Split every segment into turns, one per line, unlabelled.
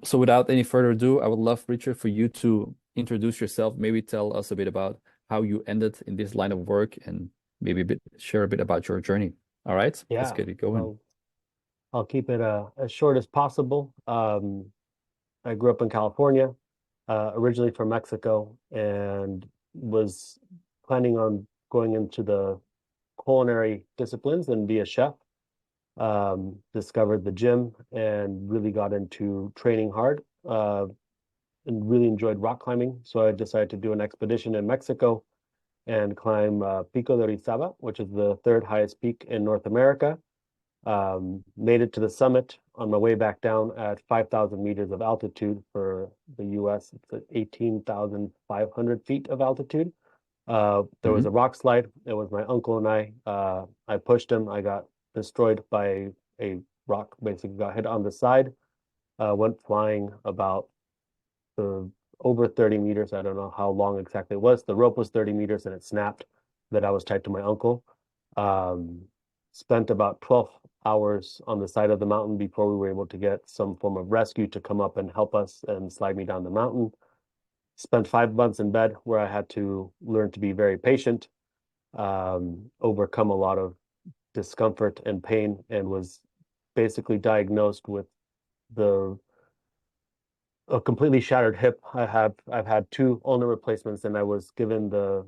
So without any further ado, I would love, Richard, for you to introduce yourself, maybe tell us a bit about how you ended in this line of work and maybe share a bit about your journey. All right, let's
Yeah,
get it going.
I'll keep it as short as possible. I grew up in California, originally from Mexico, and was planning on going into the culinary disciplines and be a chef. Discovered the gym and really got into training hard, and really enjoyed rock climbing. So I decided to do an expedition in Mexico and climb Pico de Orizaba, which is the third highest peak in North America. Made it to the summit on my way back down at 5,000 meters of altitude. For the US. It's at 18,500 feet of altitude. There was
Hmm.
a rock slide. It was my uncle and I. I pushed him. I got destroyed by a rock, basically got hit on the side. Went flying about uh, over 30 meters. I don't know how long exactly it was. The rope was 30 meters and it snapped that I was tied to my uncle. Um, Spent about 12 hours on the side of the mountain before we were able to get some form of rescue to come up and help us and slide me down the mountain. Spent 5 months in bed where I had to learn to be very patient, overcome a lot of discomfort and pain, and was basically diagnosed with the a completely shattered hip. I've had two ulnar replacements, and I was given the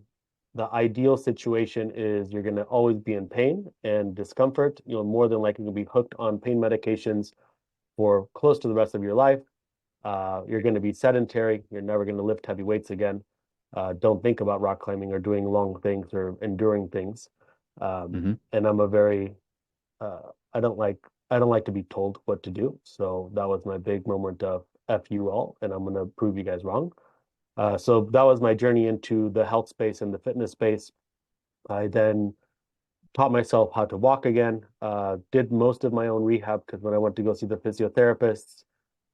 ideal situation is you're going to always be in pain and discomfort. You're more than likely to be hooked on pain medications for close to the rest of your life. You're going to be sedentary. You're never going to lift heavy weights again. Don't think about rock climbing or doing long things or enduring things.
Hmm.
And I'm a very uh, I don't like I don't like to be told what to do. So that was my big moment of F you all, and I'm gonna prove you guys wrong. So that was my journey into the health space and the fitness space. I then taught myself how to walk again, did most of my own rehab because when I went to go see the physiotherapists,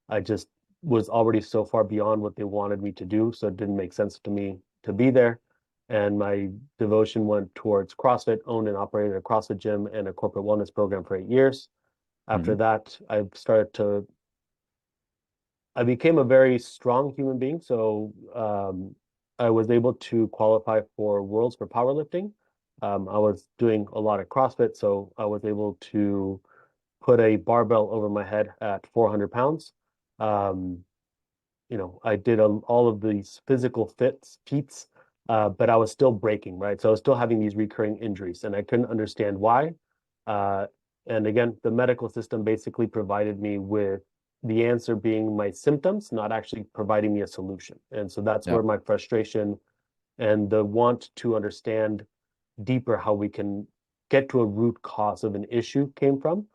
I just was already so far beyond what they wanted me to do. So it didn't make sense to me to be there. And my devotion went towards CrossFit, owned and operated a CrossFit gym and a corporate wellness program for 8 years. After
Hmm.
that, I became a very strong human being. So I was able to qualify for Worlds for powerlifting. I was doing a lot of CrossFit, so I was able to put a barbell over my head at 400 pounds. Um, I did all of these physical feats, but I was still breaking, right? So I was still having these recurring injuries, and I couldn't understand why. Uh, and again, the medical system basically provided me with the answer being my symptoms, not actually providing me a solution. And so that's
Yeah.
where my frustration and the want to understand deeper how we can get to a root cause of an issue came from.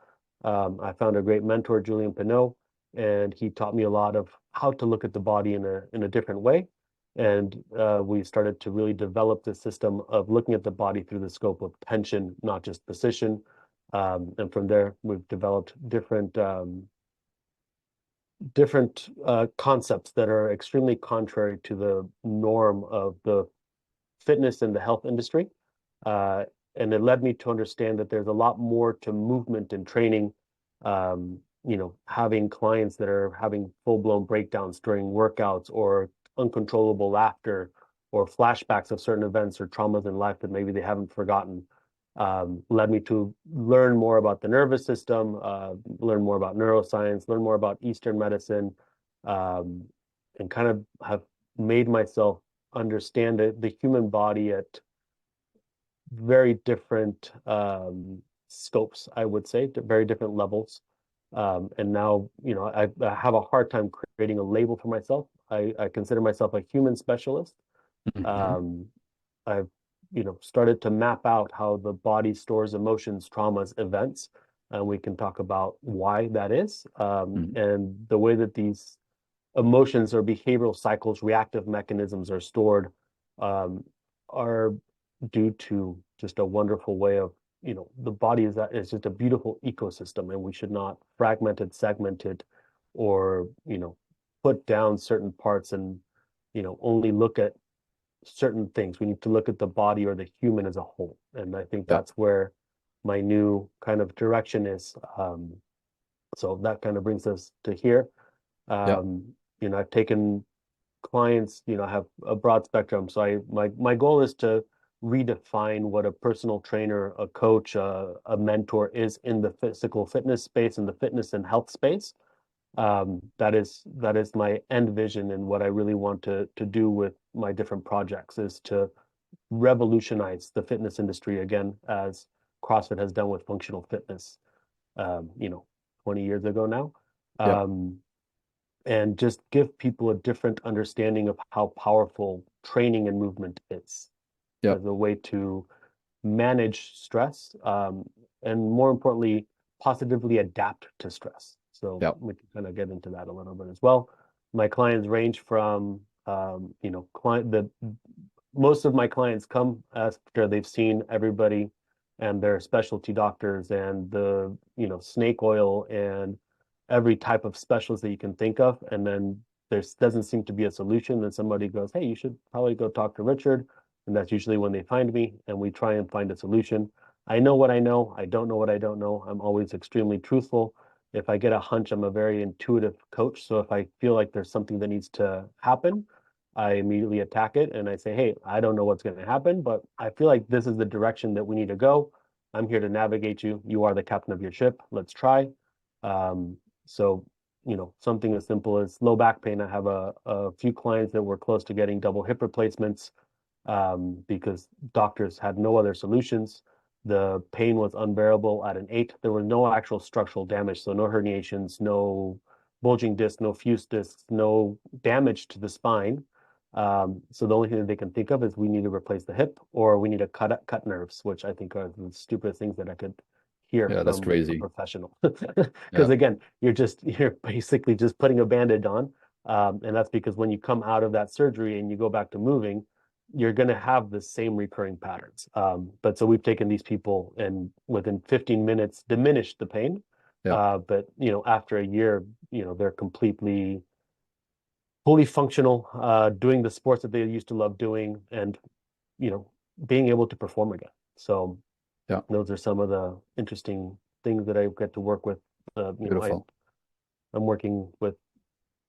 I found a great mentor, Julian Pinot, and he taught me a lot of how to look at the body in a different way. And we started to really develop the system of looking at the body through the scope of tension, not just position. And from there, we've developed different concepts that are extremely contrary to the norm of the fitness and the health industry. Uh, and it led me to understand that there's a lot more to movement and training. Having clients that are having full-blown breakdowns during workouts or uncontrollable laughter or flashbacks of certain events or traumas in life that maybe they haven't forgotten, led me to learn more about the nervous system, learn more about neuroscience, learn more about Eastern medicine, um, and kind of have made myself understand the human body at very different scopes, I would say, to very different levels. And now, I have a hard time creating a label for myself. I consider myself a human specialist.
Hmm.
Um, I've, started to map out how the body stores emotions, traumas, events, and we can talk about why that is,
Hmm.
and the way that these emotions or behavioral cycles, reactive mechanisms are stored, um, are due to just a wonderful way of, the body is just a beautiful ecosystem, and we should not fragment it, segment it, or, put down certain parts and, only look at certain things. We need to look at the body or the human as a whole. And I think
Yeah.
that's where my new kind of direction is. So that kind of brings us to here.
Yeah.
I've taken clients, I have a broad spectrum. So my goal is to redefine what a personal trainer, a coach, a mentor is in the physical fitness space and the fitness and health space. That is my end vision, and what I really want to do with my different projects is to revolutionize the fitness industry again, as CrossFit has done with functional fitness, um, you know, 20 years ago now.
Yeah.
Um, and just give people a different understanding of how powerful training and movement is
Yeah.
as a way to manage stress, and more importantly, positively adapt to stress. So
Yeah.
we can kind of get into that a little bit as well. My clients range from, the most of my clients come after they've seen everybody and their specialty doctors and the, snake oil and every type of specialist that you can think of. And then there doesn't seem to be a solution. Then somebody goes, hey, you should probably go talk to Richard. And that's usually when they find me and we try and find a solution. I know what I know. I don't know what I don't know. I'm always extremely truthful. If I get a hunch, I'm a very intuitive coach. So if I feel like there's something that needs to happen, I immediately attack it and I say, hey, I don't know what's going to happen, but I feel like this is the direction that we need to go. I'm here to navigate you. You are the captain of your ship. Let's try. So, something as simple as low back pain. I have a few clients that were close to getting double hip replacements, because doctors had no other solutions. The pain was unbearable at an 8. There was no actual structural damage, so no herniations, no bulging disc, no fused discs, no damage to the spine. So the only thing that they can think of is we need to replace the hip or we need to cut nerves, which I think are the stupidest things that I could hear
Yeah. That's
from a
crazy.
professional.
Yeah.
Because again, you're basically just putting a bandage on. And that's because when you come out of that surgery and you go back to moving, you're going to have the same recurring patterns. But so we've taken these people and within 15 minutes diminished the pain.
Yeah.
But after a year, they're completely fully functional, doing the sports that they used to love doing, and you know, being able to perform again. So
Yeah.
those are some of the interesting things that I get to work with.
Beautiful.
I'm working with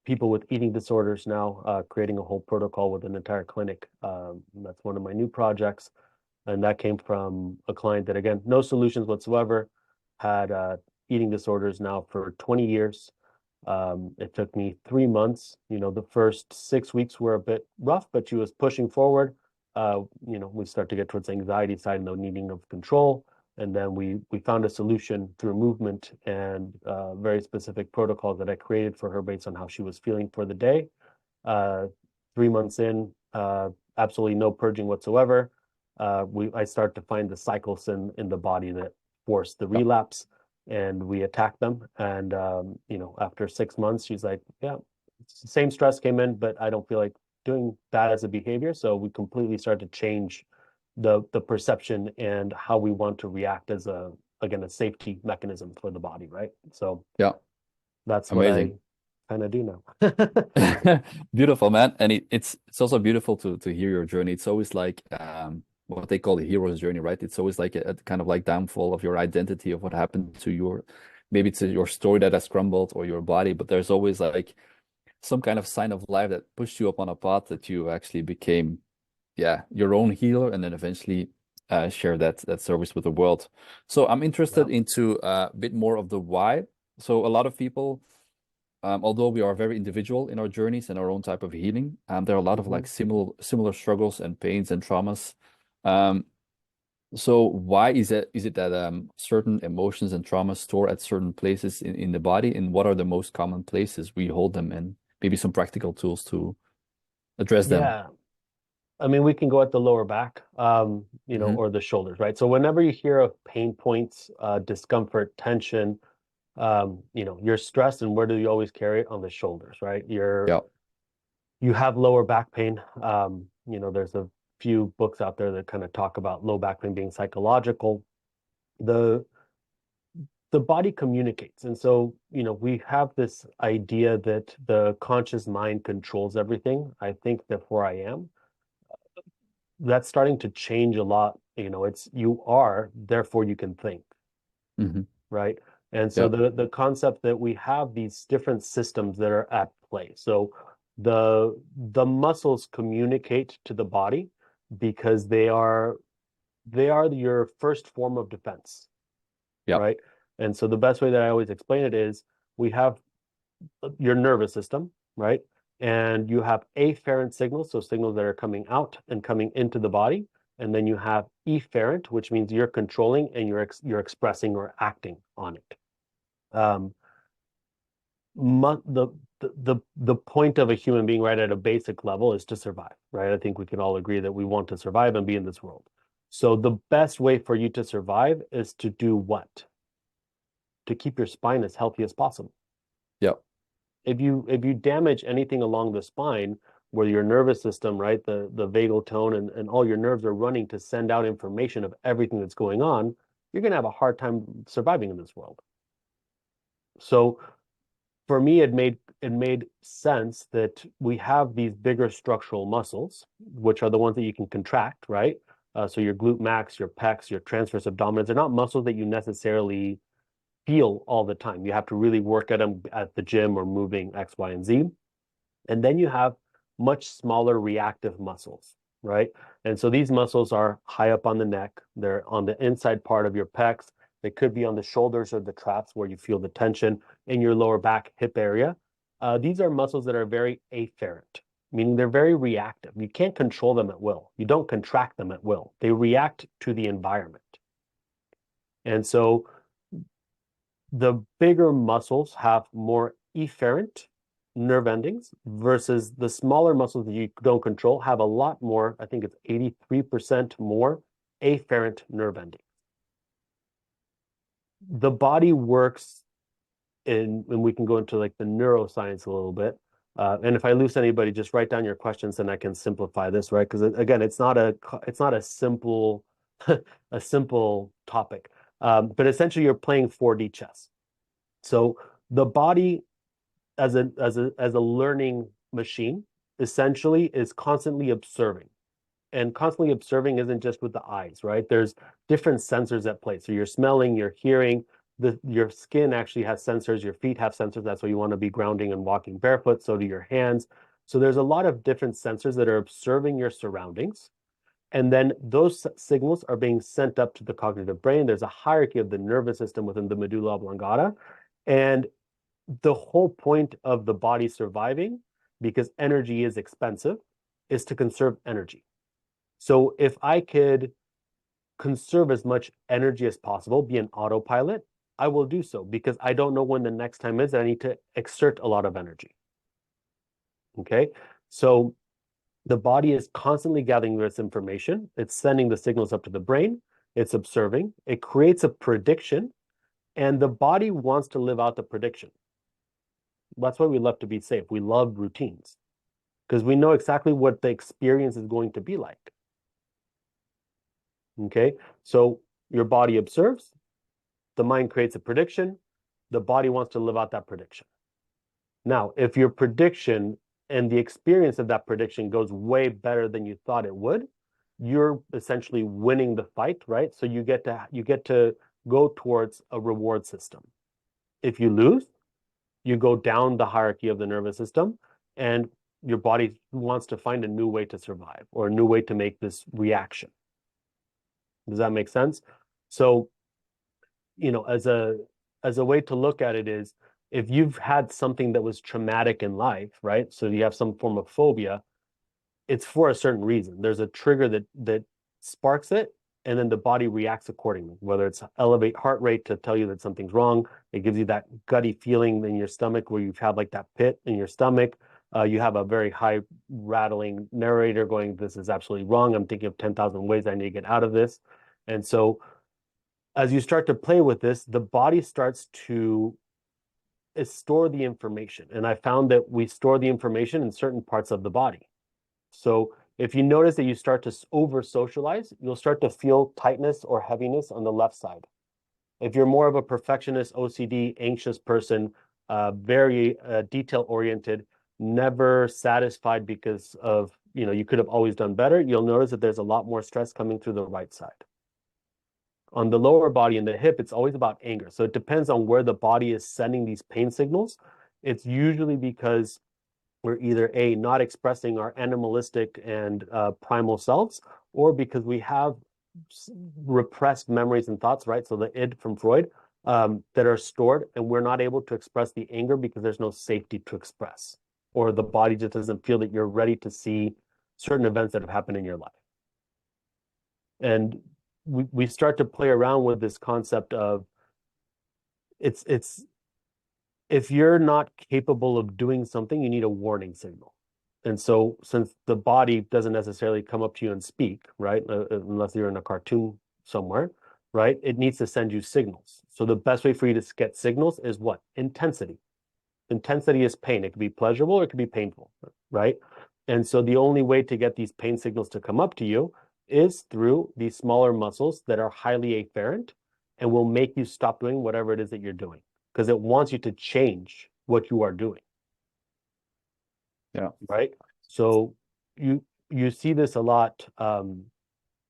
people with eating disorders now, creating a whole protocol with an entire clinic. That's one of my new projects. And that came from a client that, again, no solutions whatsoever, had eating disorders now for 20 years. It took me 3 months. The first 6 weeks were a bit rough, but she was pushing forward. We start to get towards the anxiety side and the needing of control. And then we found a solution through movement and very specific protocols that I created for her based on how she was feeling for the day. Uh, 3 months in, absolutely no purging whatsoever. I start to find the cycles in the body that force the
Yeah.
relapse, and we attack them. And after 6 months, she's like, "Yeah, same stress came in, but I don't feel like doing that as a behavior." So we completely start to change the perception and how we want to react as a safety mechanism for the body, right? So
Yeah.
that's what I
Amazing.
kind of do now.
Beautiful, man. And it's also beautiful to hear your journey. It's always like what they call the hero's journey, right? It's always like a kind of like downfall of your identity of what happened to your maybe to your story that has crumbled or your body, but there's always like some kind of sign of life that pushed you up on a path that you actually became, yeah, your own healer and then eventually share that service with the world. So I'm
Yeah.
interested into a bit more of the why. So a lot of people although we are very individual in our journeys and our own type of healing, there are a lot of
hmm
like similar struggles and pains and traumas. Um, so why is it that certain emotions and traumas store at certain places in the body, and what are the most common places we hold them, and maybe some practical tools to address them?
Yeah. I mean, we can go at the lower back,
Hmm.
or the shoulders, right? So whenever you hear of pain points, discomfort, tension, you're stressed, and where do you always carry it? On the shoulders, right?
Yeah.
You have lower back pain. There's a few books out there that kind of talk about low back pain being psychological. The the body communicates. And so, we have this idea that the conscious mind controls everything. I think that where I am, that's starting to change a lot. It's you are, therefore you can think,
Hmm.
right? And so
Yeah.
the concept that we have these different systems that are at play. So the muscles communicate to the body because they are your first form of defense,
Yeah.
right? And so the best way that I always explain it is we have your nervous system, right? And you have afferent signals, so signals that are coming out and coming into the body. And then you have efferent, which means you're controlling and you're expressing or acting on it. Um, the the point of a human being, right, at a basic level is to survive, right? I think we can all agree that we want to survive and be in this world. So the best way for you to survive is to do what? To keep your spine as healthy as possible.
Yeah.
If you damage anything along the spine where your nervous system, right, the vagal tone and all your nerves are running to send out information of everything that's going on, you're going to have a hard time surviving in this world. So for me, it made sense that we have these bigger structural muscles, which are the ones that you can contract, right? So your glute max, your pecs, your transverse abdominals, they're not muscles that you necessarily feel all the time. You have to really work at them at the gym or moving X, Y, and Z. And then you have much smaller reactive muscles, right? And so these muscles are high up on the neck. They're on the inside part of your pecs. They could be on the shoulders or the traps where you feel the tension in your lower back, hip area. These are muscles that are very afferent, meaning they're very reactive. You can't control them at will. You don't contract them at will. They react to the environment. And so the bigger muscles have more efferent nerve endings versus the smaller muscles that you don't control have a lot more, I think it's 83% more afferent nerve endings. The body works and we can go into like the neuroscience a little bit. And if I lose anybody, just write down your questions and I can simplify this, right? Because again, it's not a simple a simple topic. But essentially you're playing 4D chess. So the body as a learning machine essentially is constantly observing. And constantly observing isn't just with the eyes, right? There's different sensors at play. So you're smelling, you're hearing, your skin actually has sensors, your feet have sensors. That's why you want to be grounding and walking barefoot. So do your hands. So there's a lot of different sensors that are observing your surroundings. And then those signals are being sent up to the cognitive brain. There's a hierarchy of the nervous system within the medulla oblongata. And the whole point of the body surviving, because energy is expensive, is to conserve energy. So if I could conserve as much energy as possible, be an autopilot, I will do so because I don't know when the next time is that I need to exert a lot of energy. Okay. So the body is constantly gathering this information. It's sending the signals up to the brain. It's observing. It creates a prediction, and the body wants to live out the prediction. That's why we love to be safe. We love routines because we know exactly what the experience is going to be like. Okay. So your body observes, the mind creates a prediction, the body wants to live out that prediction. Now, if your prediction and the experience of that prediction goes way better than you thought it would, you're essentially winning the fight, right? So you get to go towards a reward system. If you lose, you go down the hierarchy of the nervous system and your body wants to find a new way to survive or a new way to make this reaction. Does that make sense? So, as a way to look at it is if you've had something that was traumatic in life, right? So you have some form of phobia, it's for a certain reason. There's a trigger that sparks it, and then the body reacts accordingly, whether it's elevate heart rate to tell you that something's wrong. It gives you that gutty feeling in your stomach where you've had like that pit in your stomach. You have a very high rattling narrator going, this is absolutely wrong. I'm thinking of 10,000 ways I need to get out of this. And so as you start to play with this, the body starts to store the information. And I found that we store the information in certain parts of the body. So if you notice that you start to over socialize, you'll start to feel tightness or heaviness on the left side. If you're more of a perfectionist, OCD, anxious person, very detail oriented, never satisfied because of, you could have always done better, you'll notice that there's a lot more stress coming through the right side. On the lower body and the hip, it's always about anger. So it depends on where the body is sending these pain signals. It's usually because we're either A, not expressing our animalistic and primal selves, or because we have repressed memories and thoughts, right? So the id from Freud, that are stored, and we're not able to express the anger because there's no safety to express, or the body just doesn't feel that you're ready to see certain events that have happened in your life. And we start to play around with this concept of it's if you're not capable of doing something, you need a warning signal. And so, since the body doesn't necessarily come up to you and speak, right, unless you're in a cartoon somewhere, right, it needs to send you signals. So, the best way for you to get signals is what? Intensity. Intensity is pain. It could be pleasurable or it could be painful, right? And so, the only way to get these pain signals to come up to you is through these smaller muscles that are highly afferent and will make you stop doing whatever it is that you're doing because it wants you to change what you are doing.
Yeah.
Right? So you see this a lot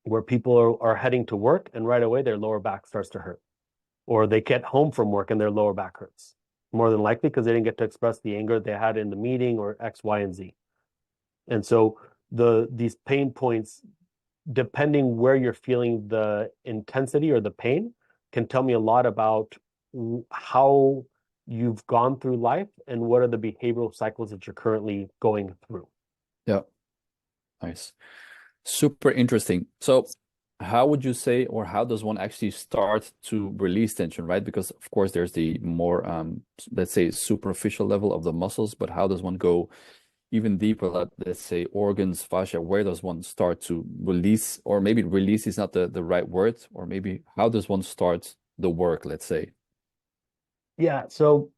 where people are heading to work and right away their lower back starts to hurt, or they get home from work and their lower back hurts. More than likely because they didn't get to express the anger they had in the meeting or X, Y, and Z. And so these pain points, depending where you're feeling the intensity or the pain, can tell me a lot about how you've gone through life and what are the behavioral cycles that you're currently going through.
Yeah. Nice. Super interesting. So how would you say, or how does one actually start to release tension, right? Because of course there's the more let's say superficial level of the muscles, but how does one go even deeper, let's say organs, fascia, where does one start to release, or maybe release is not the right word, or maybe how does one start the work, let's say?
Yeah, so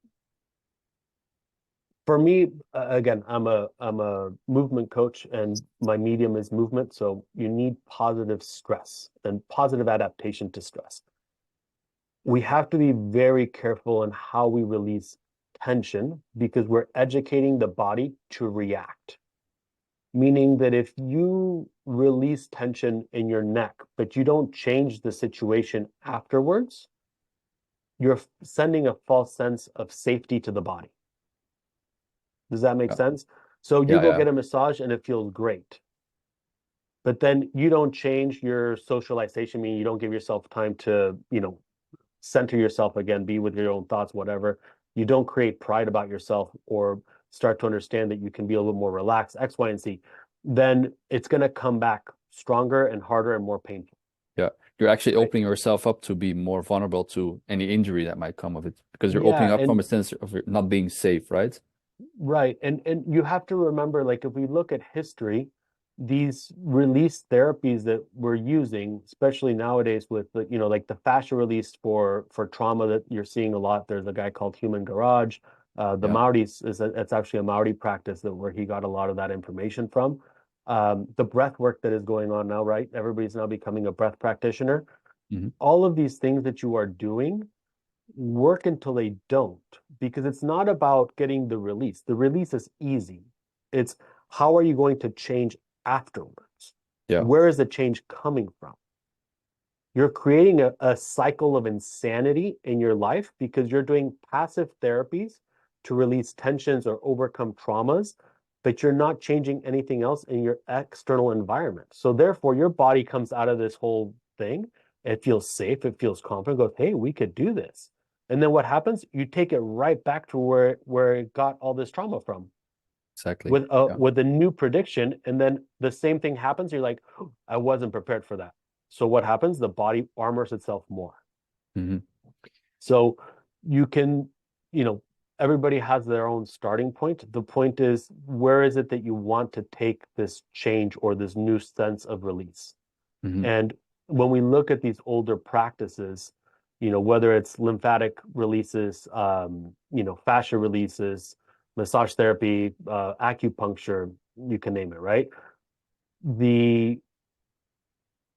for me, again, I'm a movement coach, and my medium is movement. So you need positive stress and positive adaptation to stress. We have to be very careful in how we release tension because we're educating the body to react. Meaning that if you release tension in your neck, but you don't change the situation afterwards, you're sending a false sense of safety to the body. Does that make
Yeah,
sense? So you
yeah,
go
yeah,
get a massage and it feels great. But then you don't change your socialization, meaning you don't give yourself time to, center yourself again, be with your own thoughts, whatever. You don't create pride about yourself or start to understand that you can be a little more relaxed, X, Y, and Z. Then it's going to come back stronger and harder and more painful,
yeah. You're actually
right?
opening yourself up to be more vulnerable to any injury that might come of it, because you're opening
Yeah,
up from
and
a sense of not being safe, right?
right. And you have to remember, like if we look at history, these release therapies that we're using, especially nowadays with the, like the fascia release for trauma that you're seeing a lot. There's a guy called Human Garage. The
Yeah.
Maoris it's actually a Maori practice that where he got a lot of that information from. The breath work that is going on now, right? Everybody's now becoming a breath practitioner.
Hmm.
All of these things that you are doing work until they don't, because it's not about getting the release. The release is easy. It's how are you going to change afterwards?
Yeah.
Where is the change coming from? You're creating a cycle of insanity in your life because you're doing passive therapies to release tensions or overcome traumas, but you're not changing anything else in your external environment. So therefore, your body comes out of this whole thing. It feels safe. It feels confident. Goes, hey, we could do this. And then what happens? You take it right back to where it got all this trauma from
Exactly. Yeah.
with a new prediction, and then the same thing happens. You're like, oh, I wasn't prepared for that. So what happens? The body armors itself more.
Hmm.
So you can, you know, everybody has their own starting point. The point is, where is it that you want to take this change or this new sense of release?
Hmm.
And when we look at these older practices, whether it's lymphatic releases, fascia releases, massage therapy, acupuncture, you can name it, right? The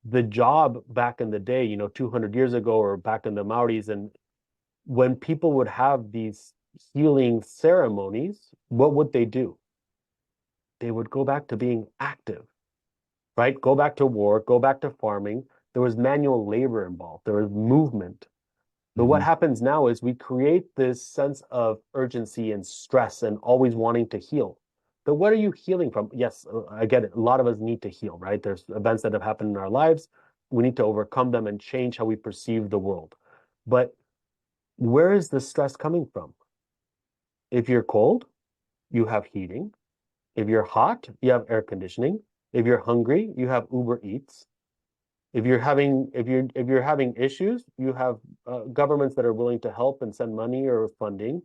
the job back in the day, 200 years ago or back in the Maoris, and when people would have these healing ceremonies, what would they do? They would go back to being active, right? Go back to war, go back to farming, There was manual labor involved. There was movement. But what
Hmm.
happens now is we create this sense of urgency and stress and always wanting to heal. But what are you healing from? Yes, I get it. A lot of us need to heal, right? There's events that have happened in our lives. We need to overcome them and change how we perceive the world. But where is the stress coming from? If you're cold, you have heating. If you're hot, you have air conditioning. If you're hungry, you have Uber Eats. If you're having issues, you have governments that are willing to help and send money or funding.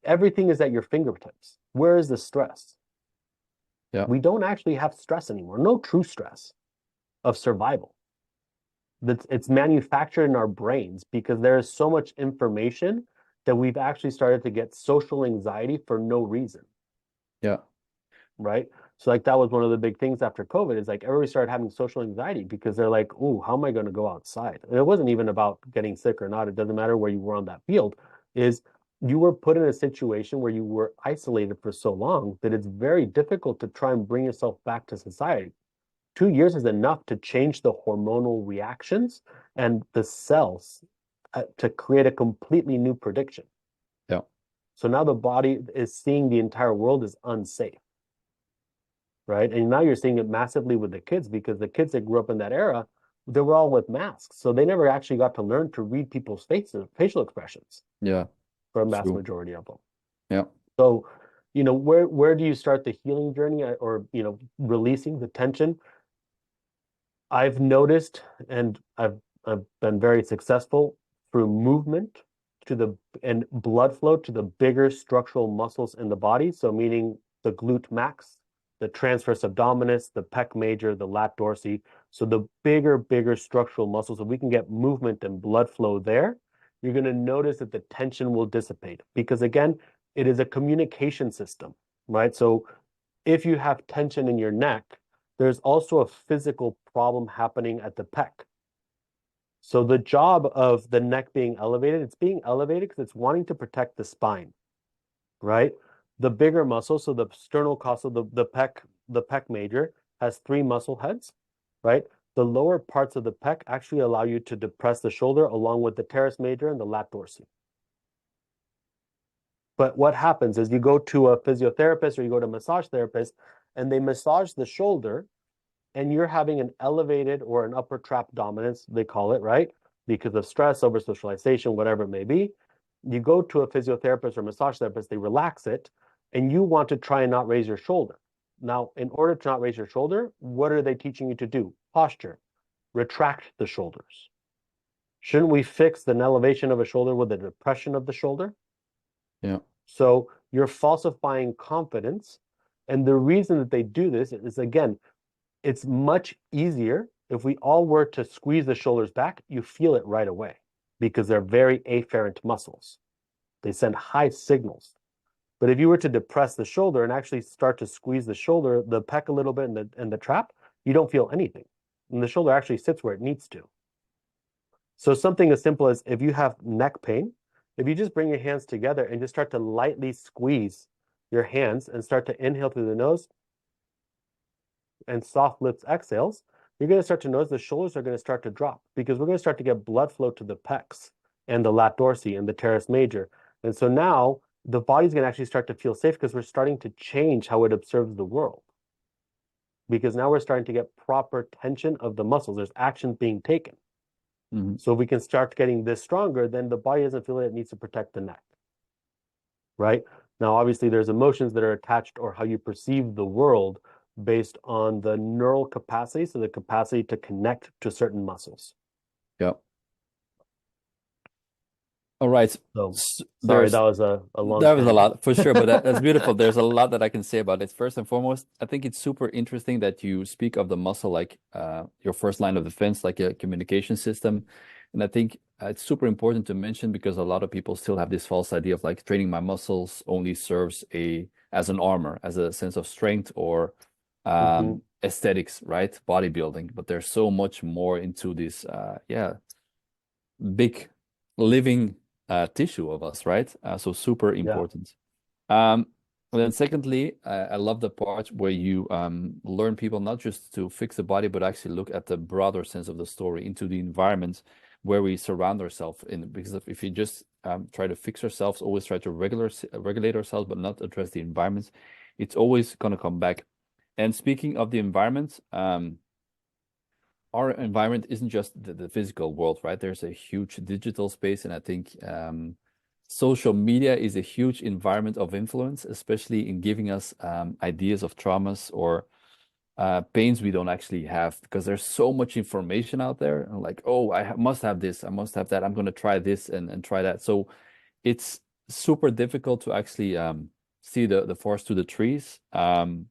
Everything is at your fingertips. Where is the stress?
Yeah.
We don't actually have stress anymore. No true stress of survival. It's manufactured in our brains because there is so much information that we've actually started to get social anxiety for no reason,
Yeah.
right? So like that was one of the big things after COVID is like everybody started having social anxiety because they're like, "Oh, how am I going to go outside?" And it wasn't even about getting sick or not. It doesn't matter where you were on that field. Is you were put in a situation where you were isolated for so long that it's very difficult to try and bring yourself back to society. 2 years is enough to change the hormonal reactions and the cells to create a completely new prediction.
Yeah.
So now the body is seeing the entire world as unsafe, right? And now you're seeing it massively with the kids because the kids that grew up in that era, they were all with masks. So they never actually got to learn to read people's faces, facial expressions
Yeah.
for a vast
True.
majority of them.
Yeah.
So, where do you start the healing journey or, releasing the tension? I've noticed and I've been very successful through movement and blood flow to the bigger structural muscles in the body. So meaning the glute max, the transverse abdominis, the pec major, the lat dorsi. So the bigger structural muscles, if we can get movement and blood flow there, you're going to notice that the tension will dissipate because again, it is a communication system, right? So if you have tension in your neck, there's also a physical problem happening at the pec. So the job of the neck being elevated, it's being elevated because it's wanting to protect the spine, right? The bigger muscle, so the sternocostal, the pec major has three muscle heads, right? The lower parts of the pec actually allow you to depress the shoulder along with the teres major and the lat dorsi. But what happens is you go to a physiotherapist or you go to a massage therapist and they massage the shoulder and you're having an elevated or an upper trap dominance, they call it, right? Because of stress, over socialization, whatever it may be. You go to a physiotherapist or massage therapist, they relax it, and you want to try and not raise your shoulder. Now, in order to not raise your shoulder, what are they teaching you to do? Posture, retract the shoulders. Shouldn't we fix the elevation of a shoulder with a depression of the shoulder?
Yeah.
So you're falsifying confidence. And the reason that they do this is, again, it's much easier if we all were to squeeze the shoulders back, you feel it right away because they're very afferent muscles. They send high signals. But if you were to depress the shoulder and actually start to squeeze the shoulder, the pec a little bit in the trap, you don't feel anything. And the shoulder actually sits where it needs to. So something as simple as if you have neck pain, if you just bring your hands together and just start to lightly squeeze your hands and start to inhale through the nose and soft lips exhales, you're going to start to notice the shoulders are going to start to drop because we're going to start to get blood flow to the pecs and the lat dorsi and the teres major. And so now the body's going to actually start to feel safe because we're starting to change how it observes the world. Because now we're starting to get proper tension of the muscles. There's action being taken.
Hmm.
So if we can start getting this stronger, then the body doesn't feel that it needs to protect the neck, right? Now, obviously, there's emotions that are attached or how you perceive the world based on the neural capacity, so the capacity to connect to certain muscles.
Yeah. All right.
So, sorry, that
There's
was a long
That was a
tangent.
lot for sure, but that's beautiful. There's a lot that I can say about it. First and foremost, I think it's super interesting that you speak of the muscle like your first line of defense, like a communication system. And I think it's super important to mention because a lot of people still have this false idea of like training my muscles only serves as an armor, as a sense of strength or
Mhm.
aesthetics, right? Bodybuilding. But there's so much more into this, big living tissue of us, right? So super
Yeah.
important. Um, And then secondly, I love the part where you learn people not just to fix the body, but actually look at the broader sense of the story into the environment where we surround ourselves in. Because if you just try to fix ourselves, always try to regulate ourselves, but not address the environment, it's always going to come back. And speaking of the environment, our environment isn't just the physical world, right? There's a huge digital space, and I think social media is a huge environment of influence, especially in giving us ideas of traumas or pains we don't actually have, because there's so much information out there. And like, oh, must have this, I must have that. I'm going to try this and try that. So it's super difficult to actually see the forest to the trees. And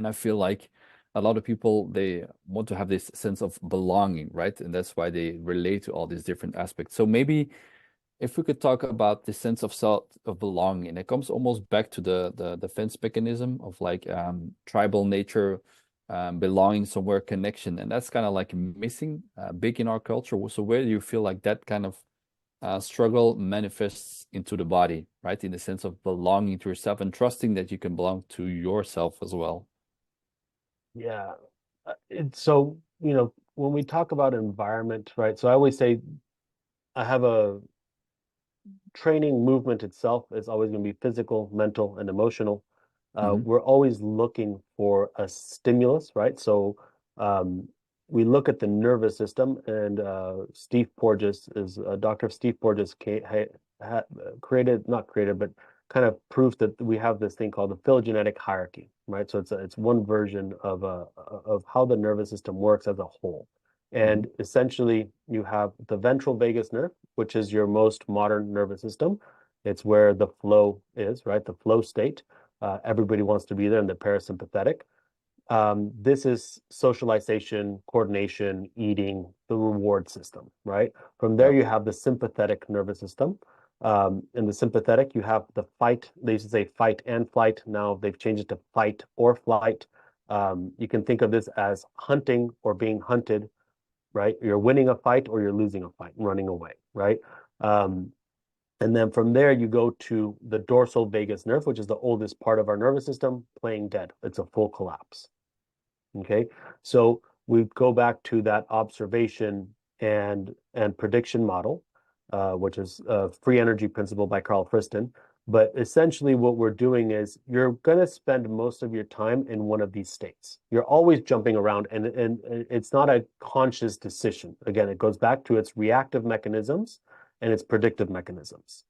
I feel like a lot of people, they want to have this sense of belonging, right? And that's why they relate to all these different aspects. So maybe if we could talk about the sense of self of belonging, it comes almost back to the defense mechanism of like tribal nature, belonging somewhere, connection, and that's kind of like missing big in our culture. So where do you feel like that kind of struggle manifests into the body, right? In the sense of belonging to yourself and trusting that you can belong to yourself as well.
Yeah. So, when we talk about environment, right? So I always say I have a training movement itself is always going to be physical, mental, and emotional.
Hmm.
We're always looking for a stimulus, right? So um, we look at the nervous system, and Steve Porges is Dr. Steve Porges created, not created, but kind of proved that we have this thing called the phylogenetic hierarchy, right? So it's one version of how the nervous system works as a whole.
Hmm.
And essentially, you have the ventral vagus nerve, which is your most modern nervous system. It's where the flow is, right? The flow state. Everybody wants to be there in the parasympathetic. This is socialization, coordination, eating, the reward system, right? From there,
Yep.
you have the sympathetic nervous system. In the sympathetic, you have the fight. They used to say fight and flight. Now they've changed it to fight or flight. You can think of this as hunting or being hunted, right? You're winning a fight or you're losing a fight and running away, right? Um, and then from there, you go to the dorsal vagus nerve, which is the oldest part of our nervous system, playing dead. It's a full collapse. Okay. So we go back to that observation and prediction model, which is a free energy principle by Carl Friston. But essentially, what we're doing is you're going to spend most of your time in one of these states. You're always jumping around, and it's not a conscious decision. Again, it goes back to its reactive mechanisms and its predictive mechanisms.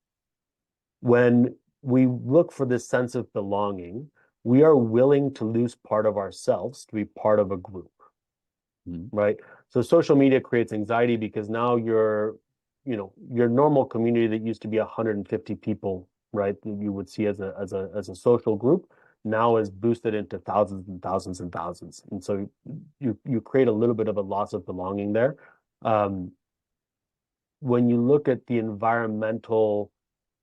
When we look for this sense of belonging, we are willing to lose part of ourselves to be part of a group,
Hmm.
right? So social media creates anxiety because now your normal community that used to be 150 people, right, that you would see as a social group now is boosted into thousands and thousands and thousands. And so you create a little bit of a loss of belonging there. Um, when you look at the environmental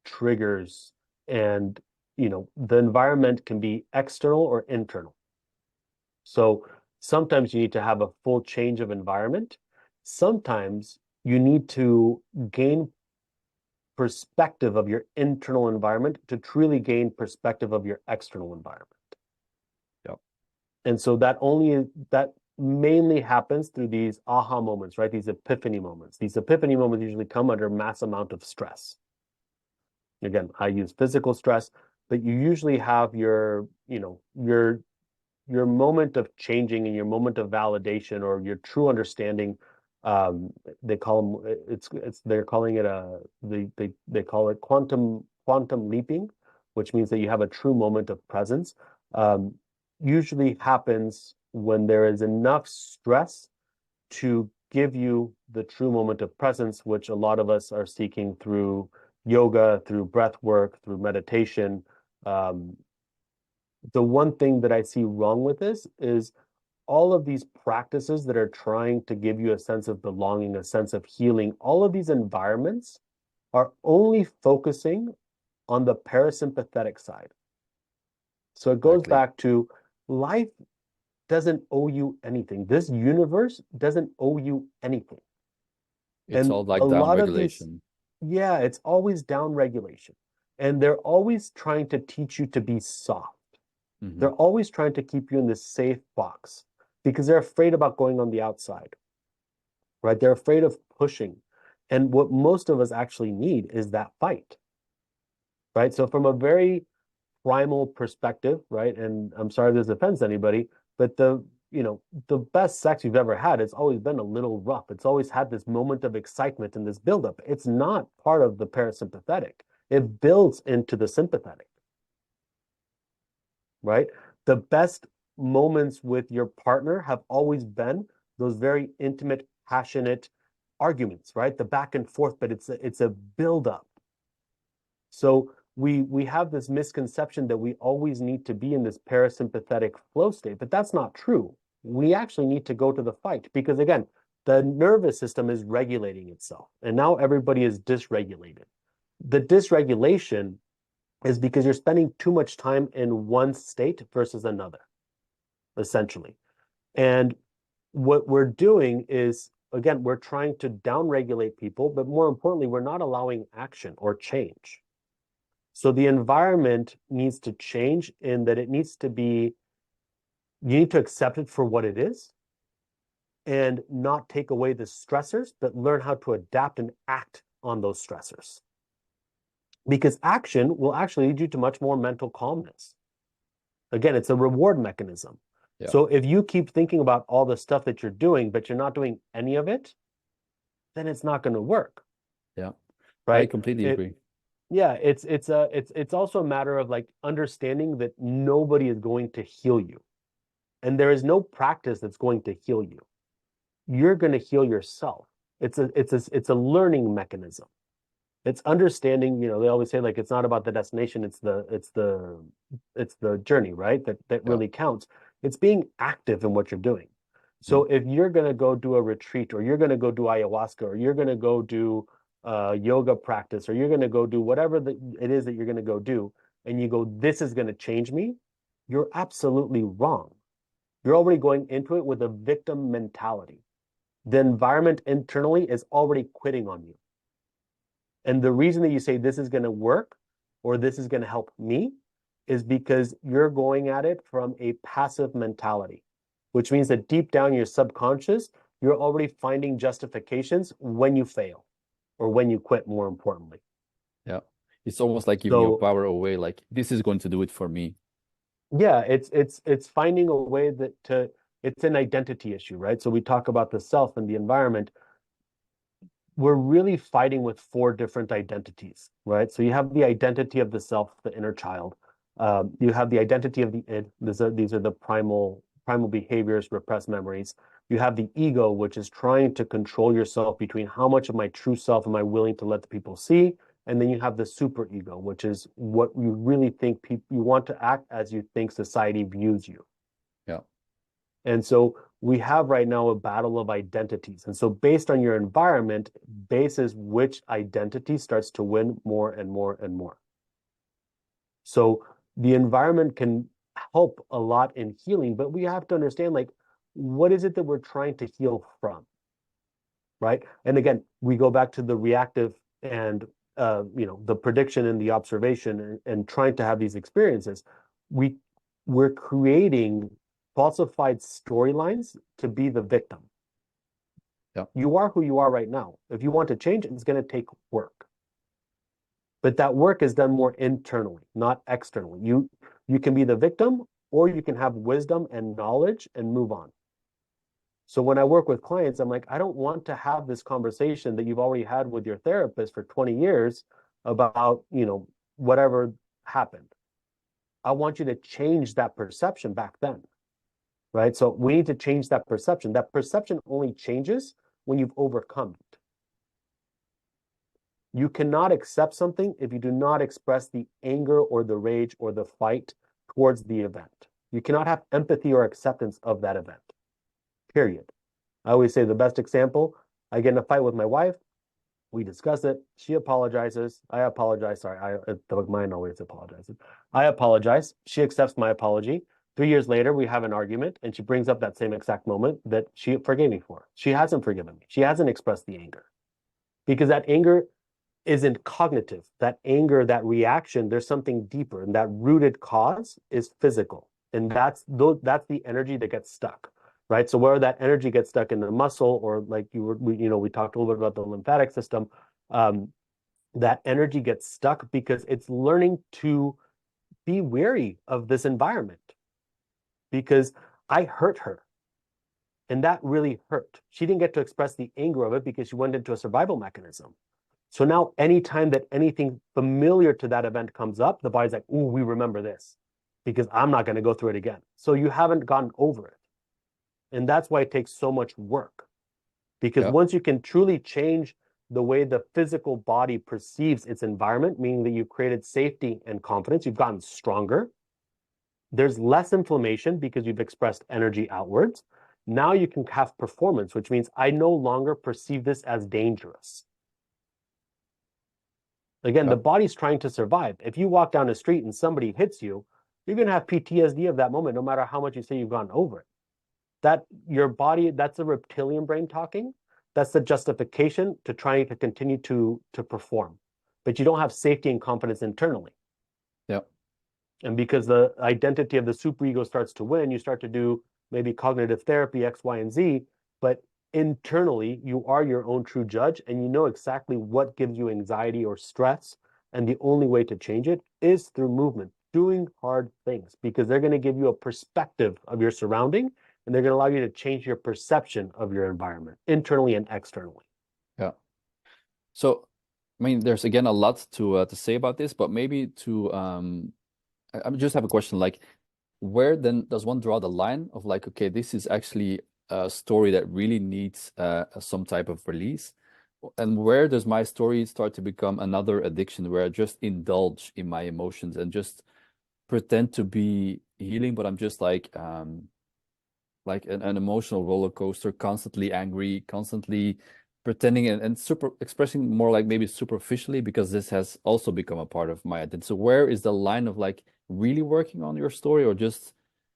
triggers, and the environment can be external or internal. So sometimes you need to have a full change of environment. Sometimes you need to gain perspective of your internal environment to truly gain perspective of your external environment.
Yep.
And so that mainly happens through these aha moments, right? These epiphany moments. These epiphany moments usually come under mass amount of stress. Again, I use physical stress, but you usually have your moment of changing and your moment of validation or your true understanding. Um, they call them it's they're calling it they call it quantum leaping, which means that you have a true moment of presence. Um, Usually happens when there is enough stress to give you the true moment of presence, which a lot of us are seeking through yoga, through breath work, through meditation. Um, the one thing that I see wrong with this is all of these practices that are trying to give you a sense of belonging, a sense of healing, all of these environments are only focusing on the parasympathetic side. So it goes
Exactly.
back to life doesn't owe you anything. This universe doesn't owe you anything.
It's
And
all
a
like down
lot of these,
regulation.
yeah, it's always down regulation. And they're always trying to teach you to be soft.
Hmm.
They're always trying to keep you in this safe box because they're afraid about going on the outside, right? They're afraid of pushing. And what most of us actually need is that fight, right? So from a very primal perspective, right? And I'm sorry if this offends anybody, but the best sex you've ever had, it's always been a little rough. It's always had this moment of excitement and this buildup. It's not part of the parasympathetic. It builds into the sympathetic, right? The best moments with your partner have always been those very intimate, passionate arguments, right? The back and forth, but it's a buildup. So we have this misconception that we always need to be in this parasympathetic flow state, but that's not true. We actually need to go to the fight because again, the nervous system is regulating itself, and now everybody is dysregulated. The dysregulation is because you're spending too much time in one state versus another, essentially. And what we're doing is, again, we're trying to downregulate people, but more importantly, we're not allowing action or change. So the environment needs to change in that it needs to be, you need to accept it for what it is and not take away the stressors, but learn how to adapt and act on those stressors. Because action will actually lead you to much more mental calmness. Again, it's a reward mechanism.
Yeah.
So if you keep thinking about all the stuff that you're doing, but you're not doing any of it, then it's not going to work,
Yeah. I
right?
completely
It
agree.
Yeah, it's also a matter of like understanding that nobody is going to heal you. And there is no practice that's going to heal you. You're going to heal yourself. It's a learning mechanism. It's understanding, they always say like it's not about the destination, it's the journey, right? That
Yeah.
really counts. It's being active in what you're doing. So
Mm.
if you're going to go do a retreat or you're going to go do ayahuasca or you're going to go do yoga practice or you're going to go do whatever it is that you're going to go do and you go, this is going to change me, you're absolutely wrong. You're already going into it with a victim mentality. The environment internally is already quitting on you. And the reason that you say this is going to work or this is going to help me is because you're going at it from a passive mentality, which means that deep down your subconscious, you're already finding justifications when you fail or when you quit, more importantly.
Yeah. It's almost like giving your
So
power away, like this is going to do it for me.
yeah, it's finding a way it's an identity issue, right? So we talk about the self and the environment. We're really fighting with four different identities, right? So you have the identity of the self, the inner child. You have the identity of the id. These are the primal behaviors, repressed memories. You have the ego, which is trying to control yourself between how much of my true self am I willing to let the people see, and then you have the super ego, which is what you really think you want to act as you think society views you.
Yeah.
And so we have right now a battle of identities. And so based on your environment, bases which identity starts to win more and more and more. So the environment can help a lot in healing, but we have to understand like what is it that we're trying to heal from, right? And again, we go back to the reactive and the prediction and the observation and trying to have these experiences. We we're creating falsified storylines to be the victim.
Yeah.
You are who you are right now. If you want to change, it's going to take work. But that work is done more internally, not externally. You can be the victim or you can have wisdom and knowledge and move on. So when I work with clients, I'm like, I don't want to have this conversation that you've already had with your therapist for 20 years about, whatever happened. I want you to change that perception back then, right? So we need to change that perception. That perception only changes when you've overcome it. You cannot accept something if you do not express the anger or the rage or the fight towards the event. You cannot have empathy or acceptance of that event, period. I always say the best example, I get in a fight with my wife. We discuss it. She apologizes. I apologize. Sorry, the mind always apologizes. I apologize. She accepts my apology. 3 years later, we have an argument, and she brings up that same exact moment that she forgave me for. She hasn't forgiven me. She hasn't expressed the anger because that anger isn't cognitive. That anger, that reaction, there's something deeper, and that rooted cause is physical. And that's the energy that gets stuck, right? So where that energy gets stuck in the muscle, or like we talked a little bit about the lymphatic system, um, that energy gets stuck because it's learning to be weary of this environment. Because I hurt her, and that really hurt. She didn't get to express the anger of it because she went into a survival mechanism. So now, anytime that anything familiar to that event comes up, the body's like, "Ooh, we remember this because I'm not going to go through it again." So you haven't gotten over it. And that's why it takes so much work. Because
Yeah.
once you can truly change the way the physical body perceives its environment, meaning that you've created safety and confidence, you've gotten stronger, there's less inflammation because you've expressed energy outwards. Now you can have performance, which means I no longer perceive this as dangerous. Again, the
Yeah.
body's trying to survive. If you walk down the street and somebody hits you, you're going to have PTSD of that moment, no matter how much you say you've gone over it. That your body, that's the reptilian brain talking. That's the justification to trying to continue to perform. But you don't have safety and confidence internally.
Yeah.
And because the identity of the superego starts to win, you start to do maybe cognitive therapy, X, Y, and Z. But internally, you are your own true judge and you know exactly what gives you anxiety or stress. And the only way to change it is through movement, doing hard things, because they're going to give you a perspective of your surrounding and they're going to allow you to change your perception of your environment internally and externally.
Yeah. So, I mean, there's again a lot to say about this, but maybe I just have a question like, where then does one draw the line of like, okay, this is actually a story that really needs some type of release, and where does my story start to become another addiction where I just indulge in my emotions and just pretend to be healing, but I'm just like an emotional roller coaster, constantly angry, constantly pretending and super expressing more like maybe superficially because this has also become a part of my identity. So where is the line of like really working on your story or just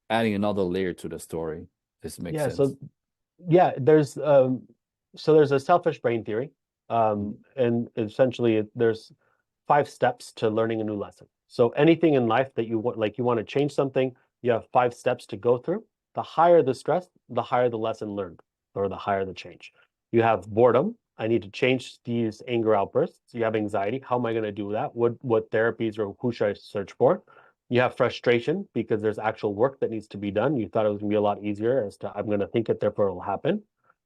adding another layer to the story? This makes
Yeah.
sense.
So yeah, there's a selfish brain theory.
Mhm.
And essentially there's 5 steps to learning a new lesson. So anything in life that you want, like you want to change something, you have 5 steps to go through. The higher the stress, the higher the lesson learned, or the higher the change. You have boredom. I need to change these anger outbursts. You have anxiety. How am I going to do that? What therapies or who should I search for? You have frustration because there's actual work that needs to be done. You thought it was going to be a lot easier as to I'm going to think it, therefore it'll happen.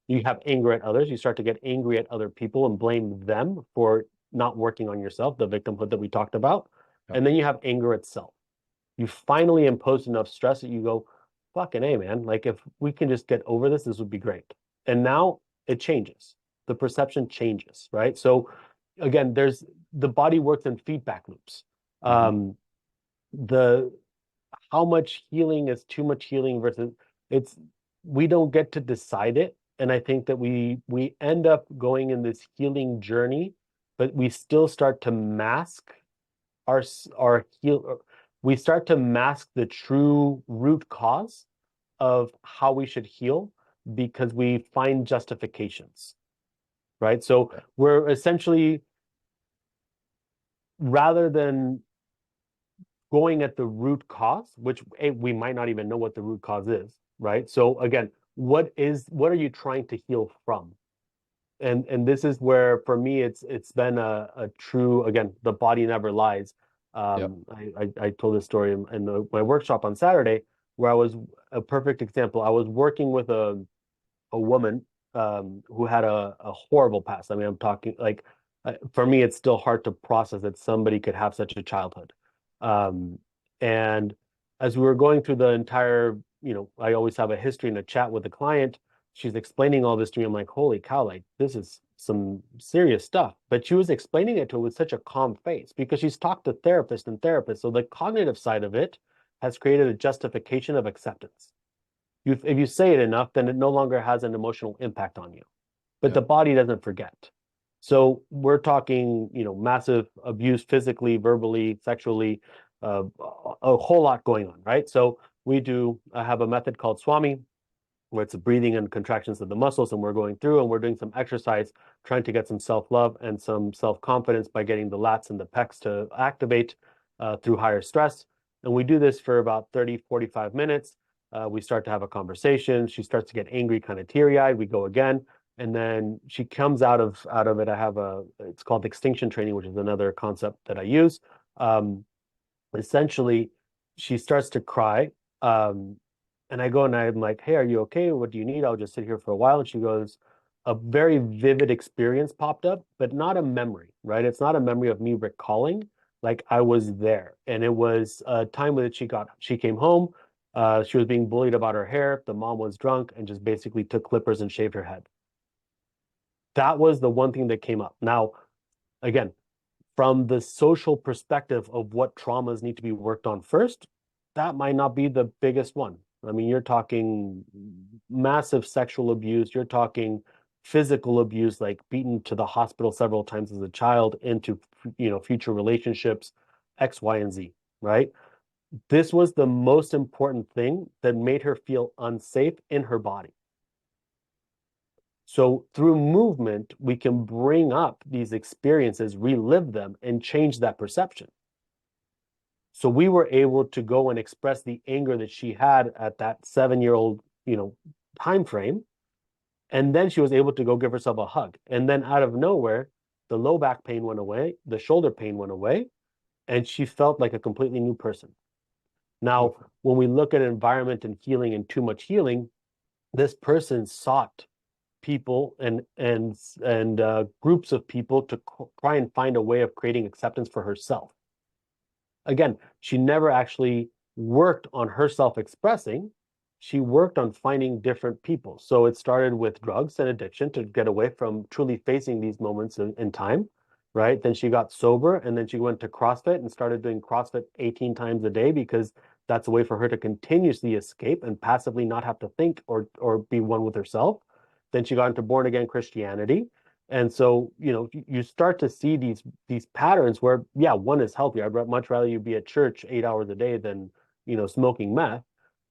You have anger at others. You start to get angry at other people and blame them for not working on yourself, the victimhood that we talked about.
Yeah.
And then you have anger itself. You finally impose enough stress that you go, fucking A, man. Like if we can just get over this, this would be great. And now it changes. The perception changes, right? So again, there's the body works in feedback loops.
Hmm.
Um, the how much healing is too much healing versus it's we don't get to decide it. And I think that we end up going in this healing journey, but we still start to mask our our heal we start to mask the true root cause of how we should heal because we find justifications, right? So
Yeah.
we're essentially, rather than going at the root cause, which we might not even know what the root cause is, right? So again, what are you trying to heal from? And this is where for me it's been a true, again, the body never lies.
Yeah.
I told this story in my workshop on Saturday where I was a perfect example. I was working with a woman who had a horrible past. I mean, I'm talking like for me, it's still hard to process that somebody could have such a childhood. Um, and as we were going through the entire, I always have a history and a chat with the client. She's explaining all this to me. I'm like, holy cow, like this is some serious stuff. But she was explaining it to her with such a calm face because she's talked to therapists and therapists. So the cognitive side of it has created a justification of acceptance. If you say it enough, then it no longer has an emotional impact on you. But
Yeah.
the body doesn't forget. So we're talking, massive abuse physically, verbally, sexually, a whole lot going on, right? So I have a method called Swami. where it's breathing and contractions of the muscles, and we're going through and we're doing some exercise, trying to get some self-love and some self-confidence by getting the lats and the pecs to activate through higher stress. And we do this for about 30, 45 minutes. We start to have a conversation. She starts to get angry, kind of teary-eyed. We go again. And then she comes out of it. It's called extinction training, which is another concept that I use. Essentially, she starts to cry. And I go and I'm like, hey, are you okay? What do you need? I'll just sit here for a while. And she goes, a very vivid experience popped up, but not a memory, right? It's not a memory of me recalling. Like I was there. And it was a time when she came home. She was being bullied about her hair. The mom was drunk and just basically took clippers and shaved her head. That was the one thing that came up. Now, again, from the social perspective of what traumas need to be worked on first, that might not be the biggest one. I mean, you're talking massive sexual abuse, you're talking physical abuse, like beaten to the hospital several times as a child, into future relationships, X, Y, and Z, right? This was the most important thing that made her feel unsafe in her body. So through movement, we can bring up these experiences, relive them, and change that perception. So we were able to go and express the anger that she had at that 7-year-old, time frame. And then she was able to go give herself a hug. And then out of nowhere, the low back pain went away, the shoulder pain went away, and she felt like a completely new person. Now, when we look at environment and healing and too much healing, this person sought people and groups of people to try and find a way of creating acceptance for herself. Again, she never actually worked on herself expressing. She worked on finding different people. So it started with drugs and addiction to get away from truly facing these moments in time, right? Then she got sober, and then she went to CrossFit and started doing CrossFit 18 times a day because that's a way for her to continuously escape and passively not have to think or be one with herself. Then she got into born again Christianity. And so, you start to see these patterns where, yeah, one is healthy. I'd much rather you be at church 8 hours a day than, smoking meth.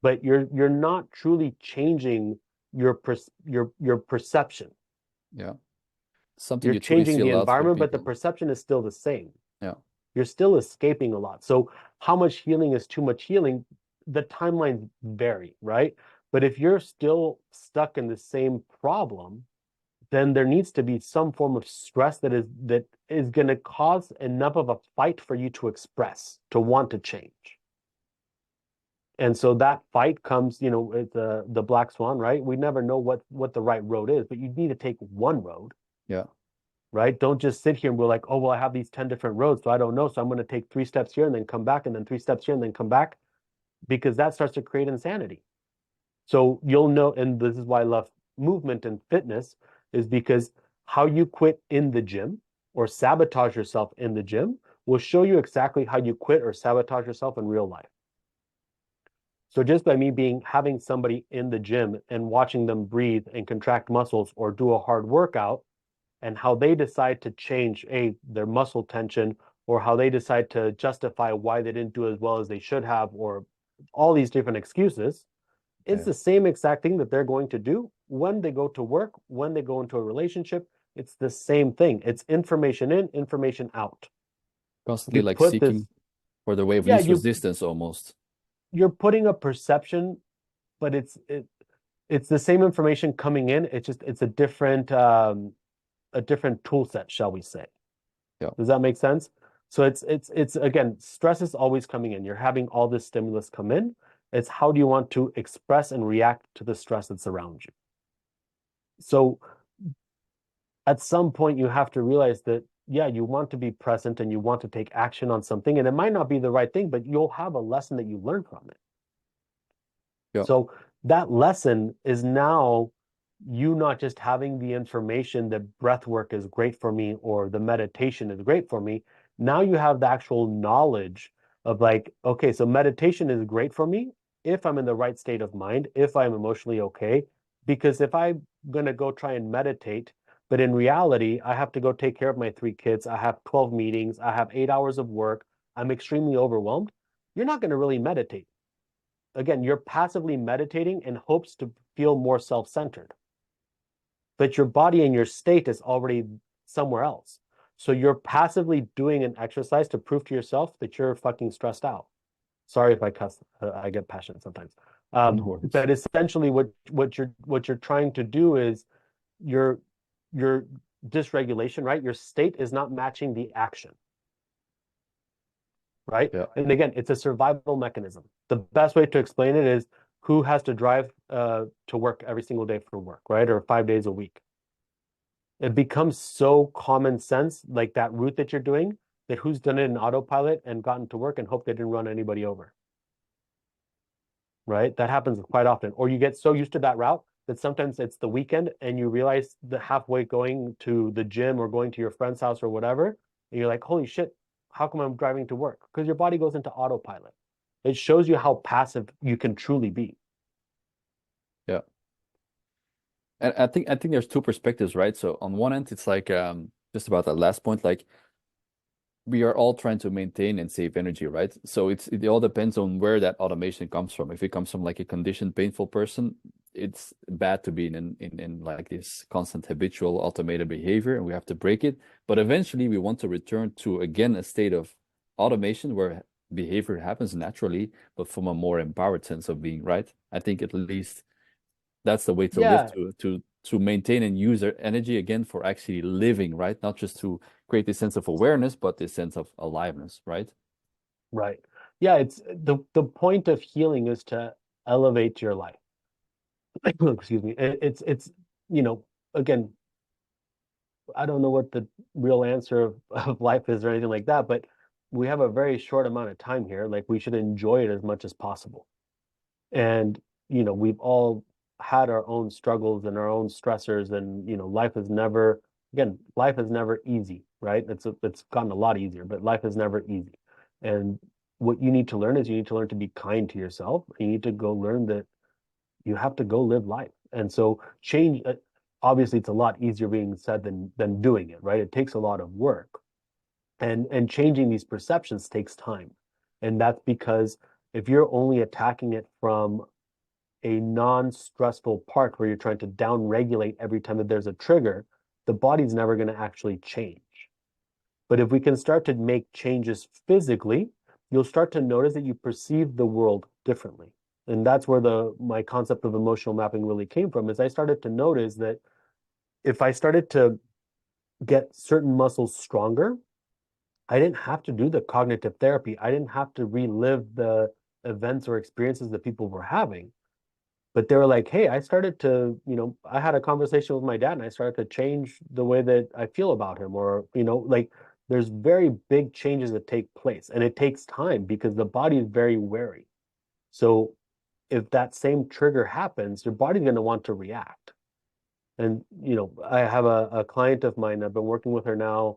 But you're not truly changing your perception.
Yeah. Something
You're
you truly
changing
see a
the
lot with
environment, but the
people.
perception is still the same.
Yeah.
You're still escaping a lot. So how much healing is too much healing? The timelines vary, right? But if you're still stuck in the same problem, then there needs to be some form of stress that is going to cause enough of a fight for you to express, to want to change. And so that fight comes, the black swan, right? We never know what the right road is, but you need to take one road,
Yeah.
right? Don't just sit here and be like, oh, well, I have these 10 different roads, so I don't know. So I'm going to take 3 steps here and then come back, and then 3 steps here and then come back, because that starts to create insanity. So you'll know, and this is why I love movement and fitness, is because how you quit in the gym or sabotage yourself in the gym will show you exactly how you quit or sabotage yourself in real life. So just by me having somebody in the gym and watching them breathe and contract muscles or do a hard workout, and how they decide to change their muscle tension, or how they decide to justify why they didn't do as well as they should have, or all these different excuses, it's
Yeah.
the same exact thing that they're going to do when they go to work, when they go into a relationship. It's the same thing. It's information in, information out.
Constantly
You
like
put this,
seeking for the way of
yeah,
least resistance almost.
you're putting a perception, but it's the same information coming in. It's a different tool set, shall we say.
Yeah.
Does that make sense? So it's again, stress is always coming in. You're having all this stimulus come in. It's how do you want to express and react to the stress that's around you. So at some point you have to realize that, yeah, you want to be present and you want to take action on something, and it might not be the right thing, but you'll have a lesson that you learn from it.
Yeah.
So that lesson is now you not just having the information that breath work is great for me or the meditation is great for me. Now you have the actual knowledge of like, okay, so meditation is great for me if I'm in the right state of mind, if I'm emotionally okay. Because if I'm going to go try and meditate, but in reality, I have to go take care of my 3 kids, I have 12 meetings, I have 8 hours of work, I'm extremely overwhelmed, you're not going to really meditate. Again, you're passively meditating in hopes feel more self-centered. But your body and your state is already somewhere else. So you're passively doing an exercise to prove to yourself that you're fucking stressed out. Sorry if I cuss. I get passionate sometimes.
No worries.
But essentially, what you're trying to do is your your dysregulation, right? Your state is not matching the action, right?
Yeah.
And again, it's a survival mechanism. The best way to explain it is who has to drive to work every single day for work, right? Or 5 days a week. It becomes so common sense, like that route that you're doing, that who's done it in autopilot and gotten to work and hope they didn't run anybody over, right? That happens quite often. Or you get so used to that route that sometimes it's the weekend and you realize the halfway going to the gym or going to your friend's house or whatever, and you're like, holy shit, how come I'm driving to work? Because your body goes into autopilot. It shows you how passive you can truly be.
Yeah. And I think there's two perspectives, right? So on one end, it's like just about that last point, like we are all trying to maintain and save energy, right? So it all depends on where that automation comes from. If it comes from like a conditioned, painful person, it's bad to be in like this constant habitual automated behavior, and we have to break it. But eventually, we want to return to again a state of automation where behavior happens naturally, but from a more empowered sense of being, right? I think at least that's the way to live,
Yeah,
to maintain and use their energy again for actually living, right? Not just to create this sense of awareness, but this sense of aliveness, right?
right. Yeah, it's the point of healing is to elevate your life. Excuse me. It's you know, again, I don't know what the real answer of life is or anything like that, but we have a very short amount of time here. Like we should enjoy it as much as possible. And, we've all had our own struggles and our own stressors, and, life is never easy, right? It's gotten a lot easier, but life is never easy. And what you need to learn is you need to learn to be kind to yourself. You need to go learn that you have to go live life. And so change, obviously it's a lot easier being said than doing it, right? It takes a lot of work. And changing these perceptions takes time. And that's because if you're only attacking it from a non-stressful part where you're trying to down regulate every time that there's a trigger, the body's never going to actually change. But if we can start to make changes physically, you'll start to notice that you perceive the world differently. And that's where my concept of emotional mapping really came from, is I started to notice that if I started to get certain muscles stronger, I didn't have to do the cognitive therapy. I didn't have to relive the events or experiences that people were having. But they were like, hey, I started to, I had a conversation with my dad and I started to change the way that I feel about him. Or, like there's very big changes that take place and it takes time because the body is very wary. So if that same trigger happens, your body's going to want to react. And, I have a client of mine, I've been working with her now.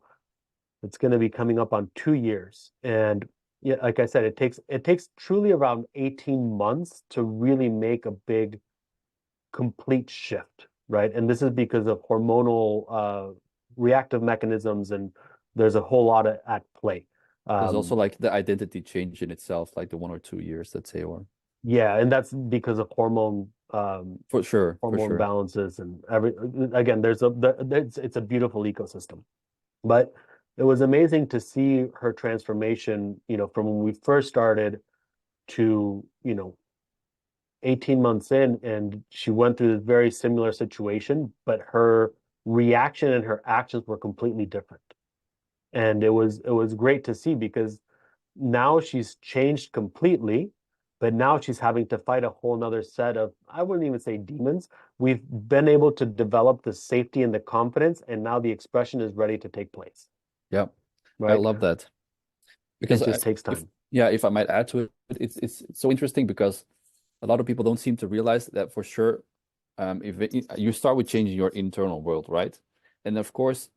It's going to be coming up on 2 years. And yeah, like I said, it takes truly around 18 months to really make a big complete shift, right? And this is because of hormonal reactive mechanisms, and there's a whole lot at play.
There's also
Um,
like the identity change in itself, like the 1 or 2 years, let's say, or
yeah, and that's because of
for sure, for
hormone
sure.
balances and again, it's a beautiful ecosystem. But it was amazing to see her transformation, from when we first started to, 18 months in, and she went through this very similar situation, but her reaction and her actions were completely different. And it was great to see because now she's changed completely, but now she's having to fight a whole nother set of, I wouldn't even say demons. We've been able to develop the safety and the confidence, and now the expression is ready to take place,
Yeah, I
right?
love that
It
because
just takes
if
time.
yeah, if I might add to it, it's so interesting because a lot of people don't seem to realize that for sure. You start with changing your internal world, right? And of course,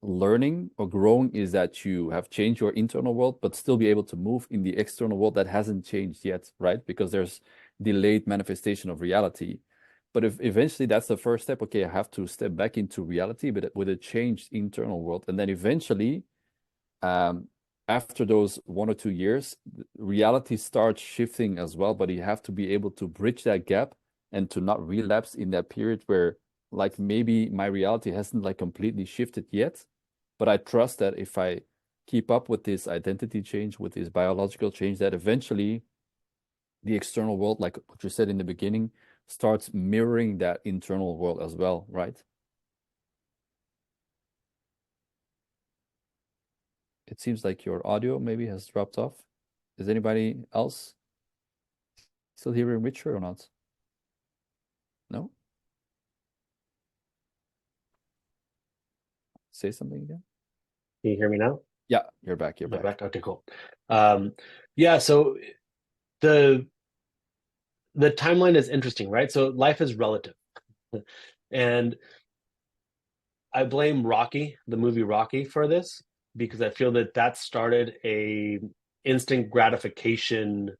learning or growing is that you have changed your internal world, but still be able to move in the external world that hasn't changed yet, right? Because there's delayed manifestation of reality. But if eventually that's the first step, okay, I have to step back into reality, but with a changed internal world. And then eventually, um, after those 1 or 2 years, reality starts shifting as well, but you have to be able to bridge that gap and to not relapse in that period where like maybe my reality hasn't like completely shifted yet, but I trust that if I keep up with this identity change, with this biological change, that eventually the external world, like what you said in the beginning, starts mirroring that internal world as well, right? It seems like your audio maybe has dropped off. Is anybody else still hearing Richard or not? No? Say something again.
Can you hear me now?
Yeah, you're back. You're
Am I
back.
back? Okay, cool. Um, yeah, so the the timeline is interesting, right? So life is relative. And I blame Rocky, the movie Rocky, for this because I feel that that started a instant gratification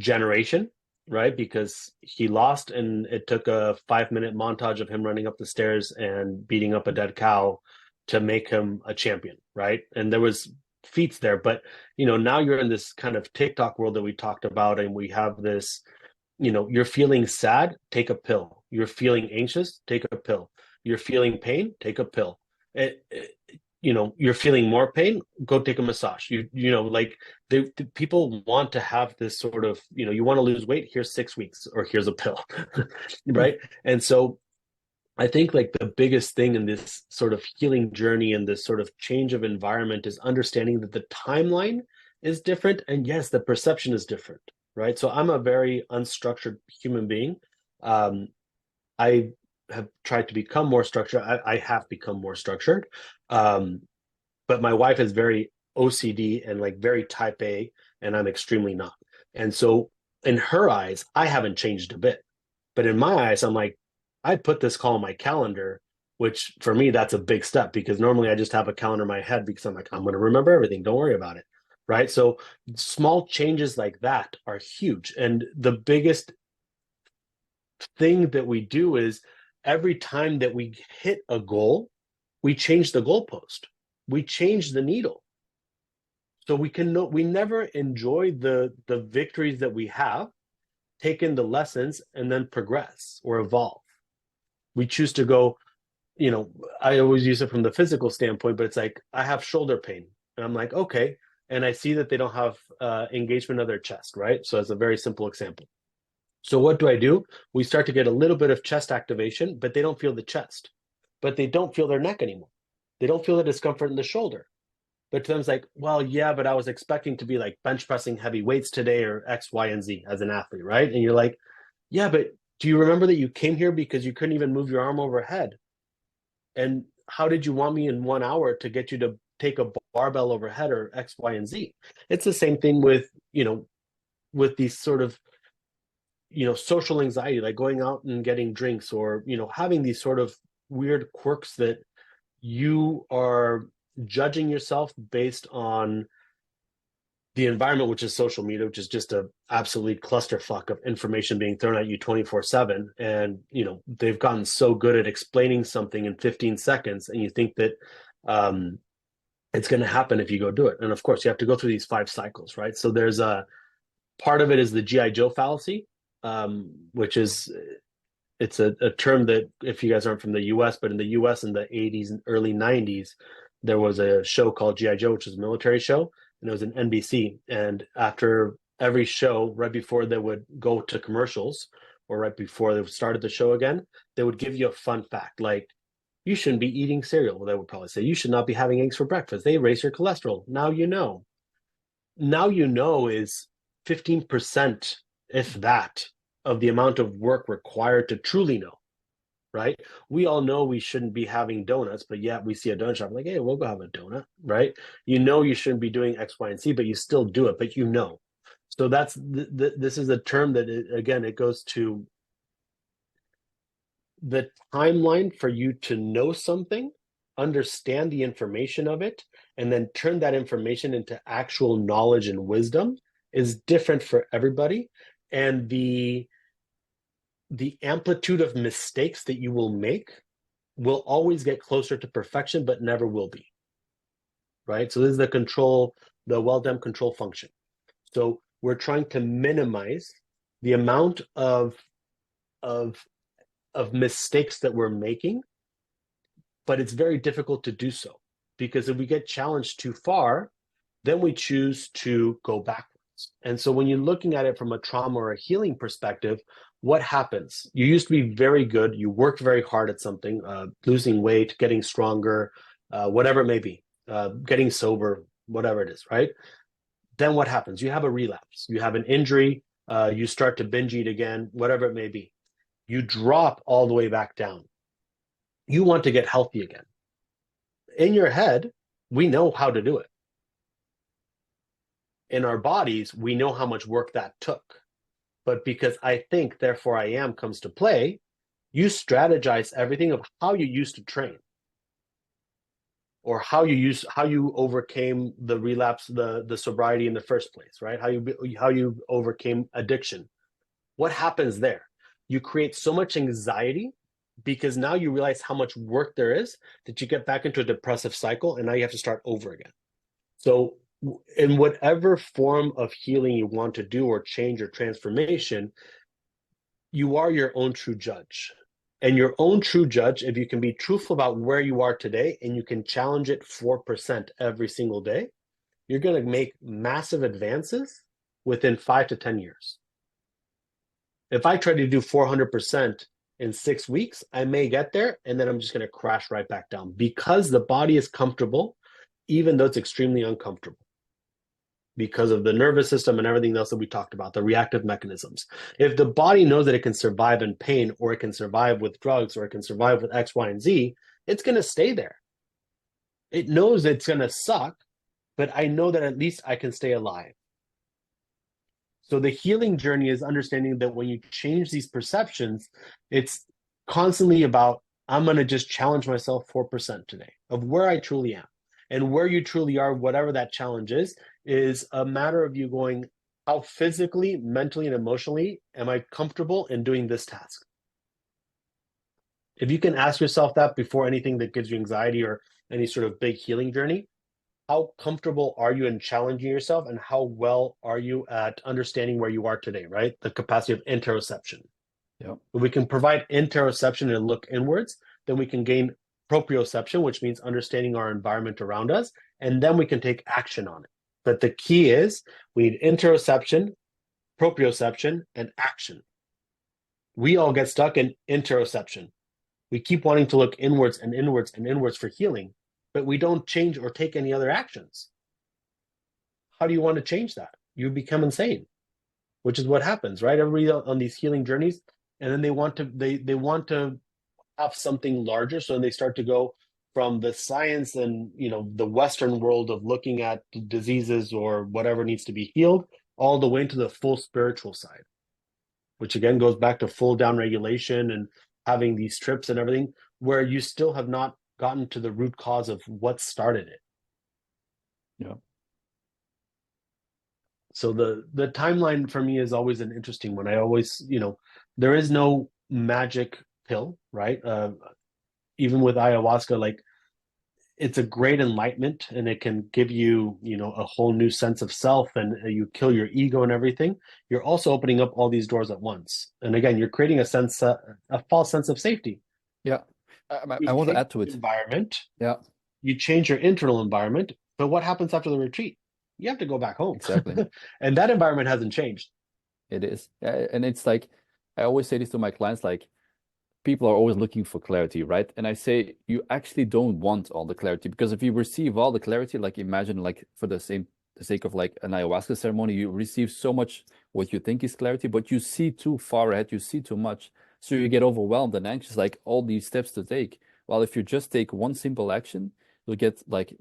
generation, right? Because he lost and it took a 5 minute montage of him running up the stairs and beating up a dead cow to make him a champion, right? And there was feats there, but now you're in this kind of TikTok world that we talked about, and we have this, you're feeling sad, take a pill. You're feeling anxious, take a pill. You're feeling pain, take a pill. You're feeling more pain, go take a massage. Like the people want to have this sort of, you want to lose weight, here's 6 weeks or here's a pill. Right. And so I think like the biggest thing in this sort of healing journey and this sort of change of environment is understanding that the timeline is different. And yes, the perception is different. Right. So I'm a very unstructured human being. I have tried to become more structured. I have become more structured. Um, but my wife is very OCD and like very type A, and I'm extremely not. And so in her eyes, I haven't changed a bit. But in my eyes, I'm like, I put this call on my calendar, which for me, that's a big step because normally I just have a calendar in my head because I'm like, I'm going to remember everything. Don't worry about it. Right. So small changes like that are huge. And the biggest thing that we do is every time that we hit a goal, we change the goalpost, we change the needle. So we never enjoy the victories that we have, take in the lessons, and then progress or evolve. We choose to go, I always use it from the physical standpoint, but it's like I have shoulder pain, and I'm like, okay, and I see that they don't have engagement of their chest, right? So it's a very simple example. So what do? We start to get a little bit of chest activation, but they don't feel the chest, but they don't feel their neck anymore. They don't feel the discomfort in the shoulder. But to them, it's like, well, yeah, but I was expecting to be like bench pressing heavy weights today or X, Y, and Z as an athlete, right? And you're like, yeah, but do you remember that you came here because you couldn't even move your arm overhead? And how did you want me in 1 hour to get you to take a barbell overhead or X, Y, and Z? It's the same thing with, with these sort of, social anxiety, like going out and getting drinks or, having these sort of weird quirks that you are judging yourself based on the environment, which is social media, which is just a absolute clusterfuck of information being thrown at you 24/7. And, they've gotten so good at explaining something in 15 seconds. And you think that it's going to happen if you go do it. And of course, you have to go through these 5 cycles, right? So there's a part of it is the G.I. Joe fallacy, which is it's a term that if you guys aren't from the US, but in the US in the 80s and early 90s, there was a show called G.I. Joe, which was a military show, and it was an NBC. And after every show, right before they would go to commercials or right before they started the show again, they would give you a fun fact like, you shouldn't be eating cereal. Well, they would probably say, you should not be having eggs for breakfast. They raise your cholesterol. Now you know. Now you know is 15%, if that, of the amount of work required to truly know, right? We all know we shouldn't be having donuts, but yet we see a donut shop like, hey, we'll go have a donut, right? You shouldn't be doing X, Y, and Z, but you still do it, but So that's this is a term that again it goes to the timeline for you to know something, understand the information of it, and then turn that information into actual knowledge and wisdom is different for everybody. And the amplitude of mistakes that you will make will always get closer to perfection, but never will be. Right? So this is the well-done control function. So we're trying to minimize the amount of of mistakes that we're making, but it's very difficult to do so because if we get challenged too far, then we choose to go backwards. And so when you're looking at it from a trauma or a healing perspective, what happens? You used to be very good. You worked very hard at something, losing weight, getting stronger, whatever it may be, getting sober, whatever it is, right? Then what happens? You have a relapse. You have an injury. You start to binge eat again, whatever it may be. You drop all the way back down. You want to get healthy again. In your head, we know how to do it. In our bodies, we know how much work that took. But because I think, therefore I am comes to play, you strategize everything of how you used to train or how you overcame the relapse, the sobriety in the first place, right? How you overcame addiction. What happens there? You create so much anxiety because now you realize how much work there is that you get back into a depressive cycle and now you have to start over again. So in whatever form of healing you want to do or change or transformation, you are your own true judge. And your own true judge, if you can be truthful about where you are today and you can challenge it 4% every single day, you're going to make massive advances within 5 to 10 years. If I try to do 400% in 6 weeks, I may get there and then I'm just going to crash right back down because the body is comfortable, even though it's extremely uncomfortable because of the nervous system and everything else that we talked about, the reactive mechanisms. If the body knows that it can survive in pain or it can survive with drugs or it can survive with X, Y, and Z, it's going to stay there. It knows it's going to suck, but I know that at least I can stay alive. So the healing journey is understanding that when you change these perceptions, it's constantly about, I'm going to just challenge myself 4% today of where I truly am. And where you truly are, whatever that challenge is a matter of you going, how physically, mentally, and emotionally am I comfortable in doing this task? If you can ask yourself that before anything that gives you anxiety or any sort of big healing journey, how comfortable are you in challenging yourself and how well are you at understanding where you are today, right? The capacity of interoception.
Yeah.
If we can provide interoception and look inwards, then we can gain proprioception, which means understanding our environment around us, and then we can take action on it. But the key is we need interoception, proprioception, and action. We all get stuck in interoception. We keep wanting to look inwards and inwards and inwards for healing, but we don't change or take any other actions. How do you want to change that? You become insane, which is what happens, right? Everybody on these healing journeys, and then they want to have something larger, so they start to go from the science and the Western world of looking at diseases or whatever needs to be healed, all the way into the full spiritual side, which again goes back to full down regulation and having these trips and everything, where you still have not gotten to the root cause of what started it.
Yeah.
So the timeline for me is always an interesting one. I always, there is no magic pill, right? Even with ayahuasca, like it's a great enlightenment and it can give you, a whole new sense of self and you kill your ego and everything. You're also opening up all these doors at once. And again, you're creating a false sense of safety.
Yeah. I,
You
I want to
change
add to
the
it.
environment,
Yeah,
you change your internal environment, but what happens after the retreat? You have to go back home.
exactly.
And that environment hasn't changed.
It is. And it's like, I always say this to my clients, like, people are always looking for clarity, right? And I say, you actually don't want all the clarity because if you receive all the clarity, like imagine like for the sake of like an ayahuasca ceremony, you receive so much what you think is clarity, but you see too far ahead, you see too much. So you get overwhelmed and anxious, like all these steps to take. Well, if you just take one simple action, you'll get like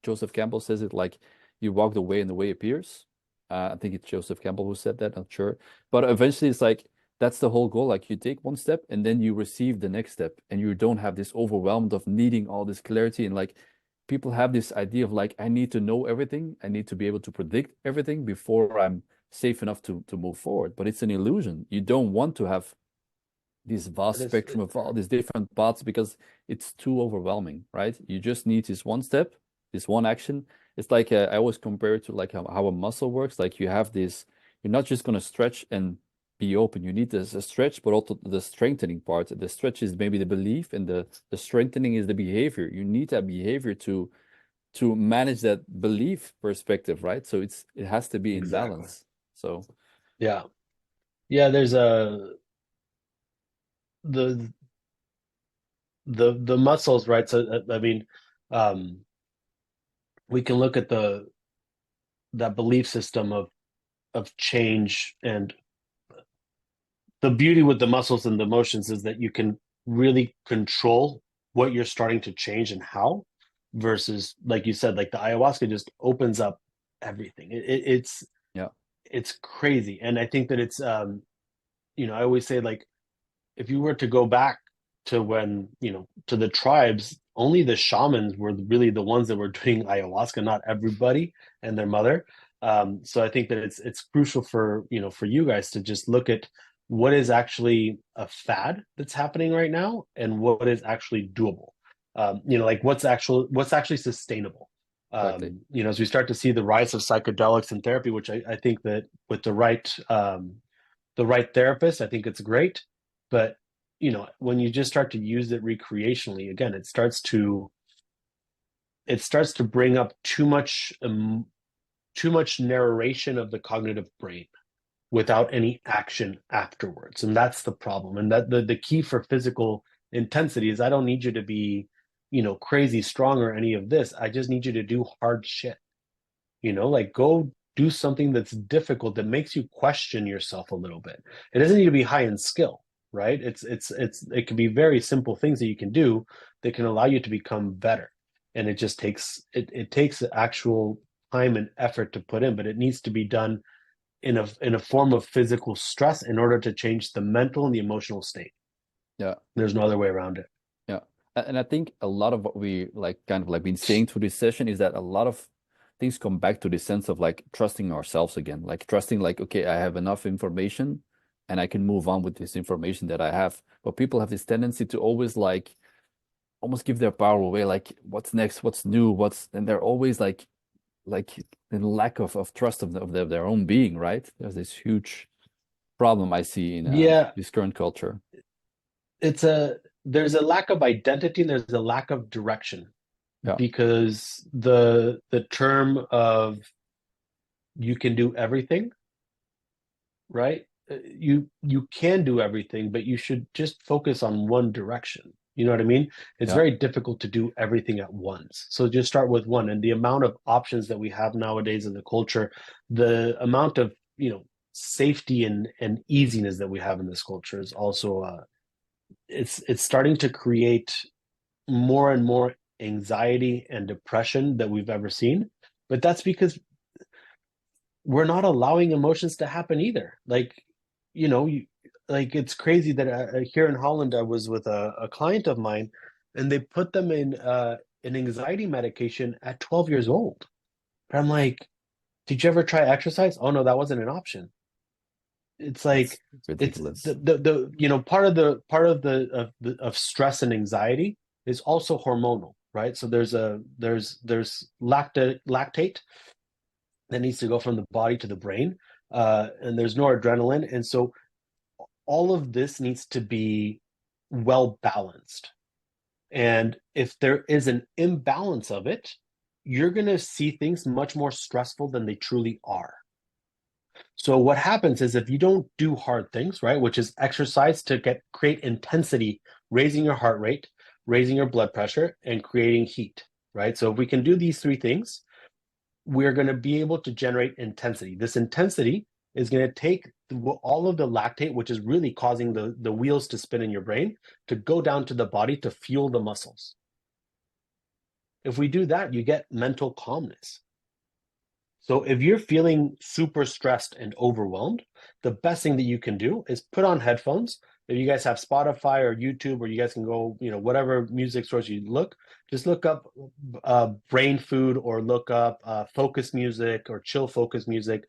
Joseph Campbell says it like you walk the way and the way appears. I think it's Joseph Campbell who said that, not sure. But eventually it's like that's the whole goal. Like you take one step and then you receive the next step and you don't have this overwhelmed of needing all this clarity. And like people have this idea of like, I need to know everything. I need to be able to predict everything before I'm safe enough to move forward. But it's an illusion. You don't want to have this vast spectrum of all these different paths because it's too overwhelming, right? You just need this one step, this one action. It's like I always compare it to like how a muscle works. Like you have this, you're not just going to stretch and be open. You need this a stretch, but also the strengthening part. The stretch is maybe the belief, and the strengthening is the behavior. You need that behavior to manage that belief perspective, right? So it has to be in
Exactly.
balance. So
Yeah. Yeah, there's a the the muscles, right? So I mean, um, we can look at the that belief system of change, and the beauty with the muscles and the motions is that you can really control what you're starting to change and how, versus like you said, like the ayahuasca just opens up everything.
yeah,
It's crazy, and I think that it's I always say, like, if you were to go back to when, to the tribes, only the shamans were really the ones that were doing ayahuasca, not everybody and their mother. So I think that it's crucial for, for you guys to just look at what is actually a fad that's happening right now and what is actually doable. Like what's actually sustainable.
exactly.
As we start to see the rise of psychedelics and therapy, which I think that with the right therapist, I think it's great. But when you just start to use it recreationally, again, it starts to bring up too much narration of the cognitive brain without any action afterwards, and that's the problem. And that the key for physical intensity is, I don't need you to be crazy strong or any of this. I just need you to do hard shit. Like, go do something that's difficult, that makes you question yourself a little bit. It doesn't need to be high in skill, right? It can be very simple things that you can do that can allow you to become better. And it just takes actual time and effort to put in, but it needs to be done in a form of physical stress in order to change the mental and the emotional state.
Yeah.
There's no other way around it.
Yeah. And I think a lot of what we like kind of like been saying through this session is that a lot of things come back to the sense of like trusting ourselves again, like trusting like, okay, I have enough information and I can move on with this information that I have. But people have this tendency to always like almost give their power away, like what's next, what's new, and they're always like in lack of trust of their own being, right? There's this huge problem I see in
Yeah,
this current culture.
there's a lack of identity and there's a lack of direction,
Yeah.
because the term of you can do everything, right? You can do everything, but you should just focus on one direction. You know what I mean? It's
Yeah.
very difficult to do everything at once. So just start with one. And the amount of options that we have nowadays in the culture, the amount of, safety and easiness that we have in this culture is also it's starting to create more and more anxiety and depression that we've ever seen. But that's because we're not allowing emotions to happen either. Like, you know, you, like, it's crazy that here in Holland, I was with a client of mine, and they put them in an anxiety medication at 12 years old. And I'm like, did you ever try exercise? Oh no, that wasn't an option. It's like,
That's
it's
ridiculous.
part of stress and anxiety is also hormonal, right? So there's lactate that needs to go from the body to the brain, and there's noradrenaline, and so all of this needs to be well balanced. And if there is an imbalance of it, you're going to see things much more stressful than they truly are. So what happens is, if you don't do hard things, right, which is exercise to create intensity, raising your heart rate, raising your blood pressure, and creating heat, right? So if we can do these three things, we're going to be able to generate intensity. This intensity is going to take all of the lactate, which is really causing the wheels to spin in your brain, to go down to the body to fuel the muscles. If we do that, you get mental calmness. So if you're feeling super stressed and overwhelmed, the best thing that you can do is put on headphones. If you guys have Spotify or YouTube, or you guys can go, whatever music source you just look up brain food, or look up focus music or chill focus music.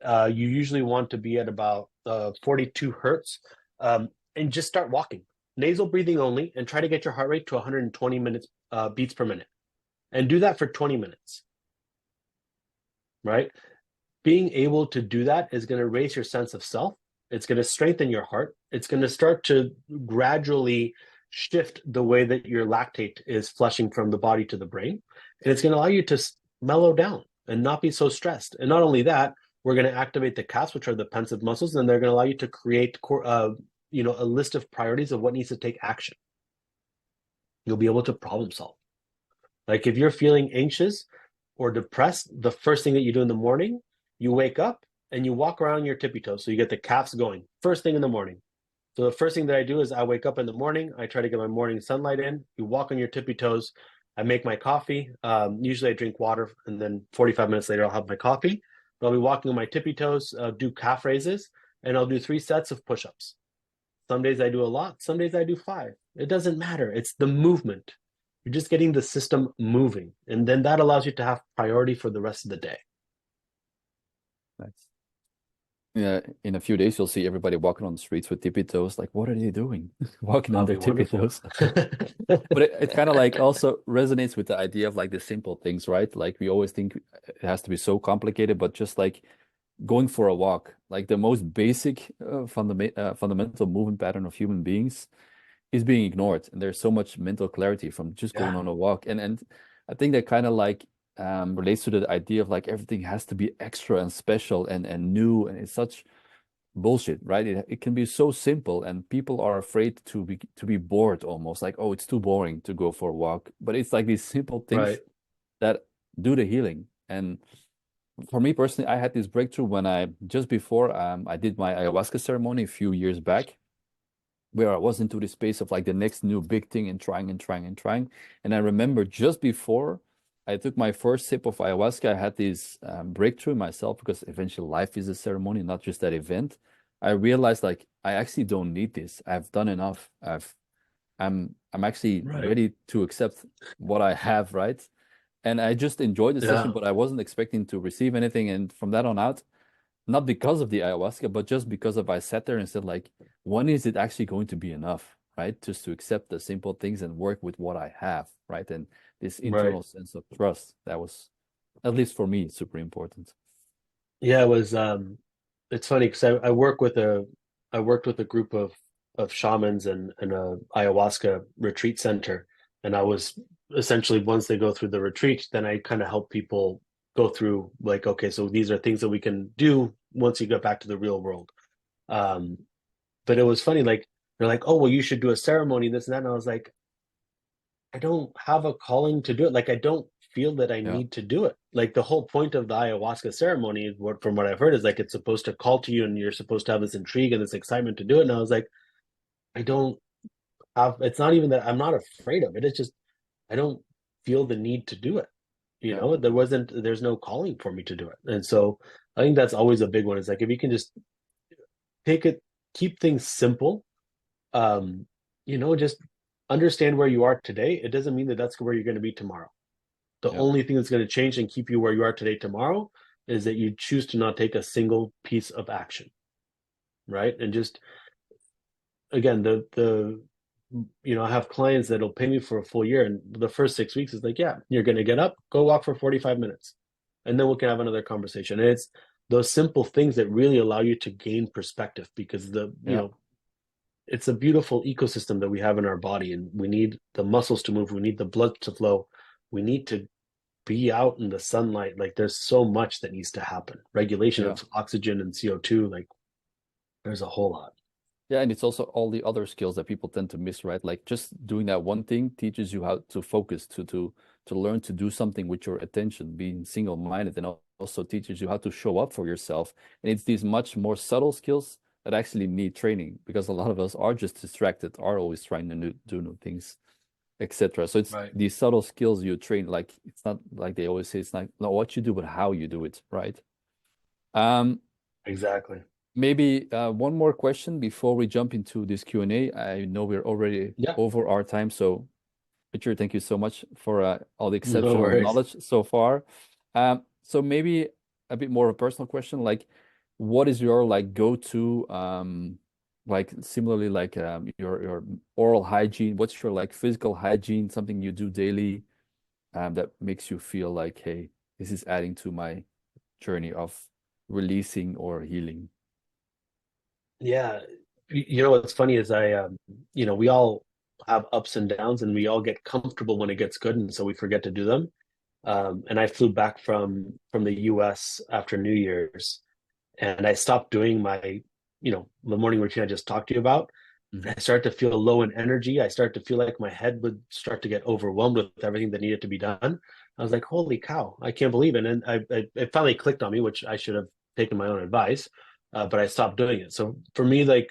You usually want to be at about 42 hertz, and just start walking. Nasal breathing only, and try to get your heart rate to 120 minutes beats per minute. And do that for 20 minutes, right? Being able to do that is going to raise your sense of self. It's going to strengthen your heart. It's going to start to gradually shift the way that your lactate is flushing from the body to the brain. And it's going to allow you to mellow down and not be so stressed. And not only that, we're going to activate the calves, which are the pensive muscles, and they're going to allow you to create, a list of priorities of what needs to take action. You'll be able to problem solve. Like if you're feeling anxious or depressed, the first thing that you do in the morning, you wake up and you walk around on your tippy toes. So you get the calves going first thing in the morning. So the first thing that I do is I wake up in the morning. I try to get my morning sunlight in. You walk on your tippy toes. I make my coffee. Usually I drink water, and then 45 minutes later I'll have my coffee. But I'll be walking on my tippy toes, do calf raises, and I'll do 3 sets of push-ups. Some days I do a lot. Some days I do 5. It doesn't matter. It's the movement. You're just getting the system moving, and then that allows you to have priority for the rest of the day.
Nice. Yeah, in a few days you'll see everybody walking on the streets with tippy toes. Like, what are they doing? Walking on
That'll
their
be
tippy
wonderful.
toes. But it kind of like also resonates with the idea of like the simple things, right? Like we always think it has to be so complicated, but just like going for a walk, like the most basic fundamental movement pattern of human beings is being ignored. And there's so much mental clarity from just going
Yeah,
on a walk. And I think that kind of like relates to the idea of like everything has to be extra and special and new, and it's such bullshit, right? It can be so simple, and people are afraid to be bored almost like, oh, it's too boring to go for a walk. But it's like these simple things
right.
that do the healing. And for me personally, I had this breakthrough when I just before I did my ayahuasca ceremony a few years back, where I was into the space of like the next new big thing and trying and trying and trying. And I remember just before I took my first sip of ayahuasca, I had this breakthrough myself, because eventually life is a ceremony, not just that event. I realized like I actually don't need this. I've done enough. I'm actually
Right.
ready to accept what I have, right? And I just enjoyed the session,
Yeah.
but I wasn't expecting to receive anything. And from that on out, not because of the ayahuasca, but just because of I sat there and said, like, when is it actually going to be enough, right? Just to accept the simple things and work with what I have, right? And this
Right.
internal sense of trust, that was, at least for me, super important.
Yeah, it was it's funny because I worked with a group of shamans and a ayahuasca retreat center. And I was essentially, once they go through the retreat, then I kind of help people go through like, okay, so these are things that we can do once you get back to the real world. Um, but it was funny, like they're like, oh, well, you should do a ceremony, this and that. And I was like, I don't have a calling to do it. Like I don't feel that I
Yeah,
need to do it. Like the whole point of the ayahuasca ceremony, from what I've heard, is like it's supposed to call to you and you're supposed to have this intrigue and this excitement to do it. And I was like, I don't have, it's not even that I'm not afraid of it. It's just I don't feel the need to do it. You
yeah,
know, there's no calling for me to do it. And so I think that's always a big one. It's like if you can just take it, keep things simple, um, just understand where you are today. It doesn't mean that that's where you're going to be tomorrow. The
yeah,
only thing that's going to change and keep you where you are today tomorrow is that you choose to not take a single piece of action, right? And just again, I have clients that'll pay me for a full year, and the first 6 weeks is like, yeah, you're going to get up, go walk for 45 minutes, and then we can have another conversation. And it's those simple things that really allow you to gain perspective because
yeah,
it's a beautiful ecosystem that we have in our body, and we need the muscles to move, we need the blood to flow, we need to be out in the sunlight. Like there's so much that needs to happen. Regulation
yeah.
of oxygen and CO2, like there's a whole lot.
Yeah, and it's also all the other skills that people tend to miss, right? Like just doing that one thing teaches you how to focus, to learn to do something with your attention, being single-minded, and also teaches you how to show up for yourself. And it's these much more subtle skills that actually need training, because a lot of us are just distracted, are always trying to do new things, etc. So it's
Right.
these subtle skills you train. Like it's not like they always say, it's not what you do, but how you do it, right? Um,
Exactly.
Maybe one more question before we jump into this Q&A. I know we're already
Yeah.
over our time, so Richard, thank you so much for all the
No
exceptional
worries.
knowledge so far. So maybe a bit more of a personal question, like what is your like go-to like similarly like your oral hygiene? What's your like physical hygiene, something you do daily that makes you feel like, hey, this is adding to my journey of releasing or healing?
Yeah. You know what's funny is we all have ups and downs and we all get comfortable when it gets good and so we forget to do them. And I flew back from the US after New Year's and I stopped doing my, the morning routine I just talked to you about.
Mhm.
I started to feel low in energy. I started to feel like my head would start to get overwhelmed with everything that needed to be done. I was like, holy cow, I can't believe it. And it finally clicked on me, which I should have taken my own advice, but I stopped doing it. So for me, like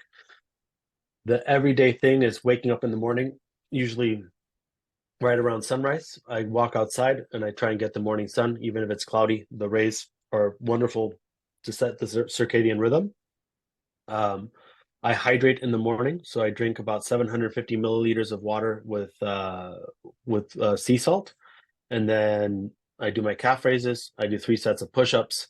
the everyday thing is waking up in the morning, usually right around sunrise. I walk outside and I try and get the morning sun, even if it's cloudy. The rays are wonderful to set the circadian rhythm. Um, I hydrate in the morning, so I drink about 750 milliliters of water with sea salt, and then I do my calf raises. I do 3 sets of push-ups,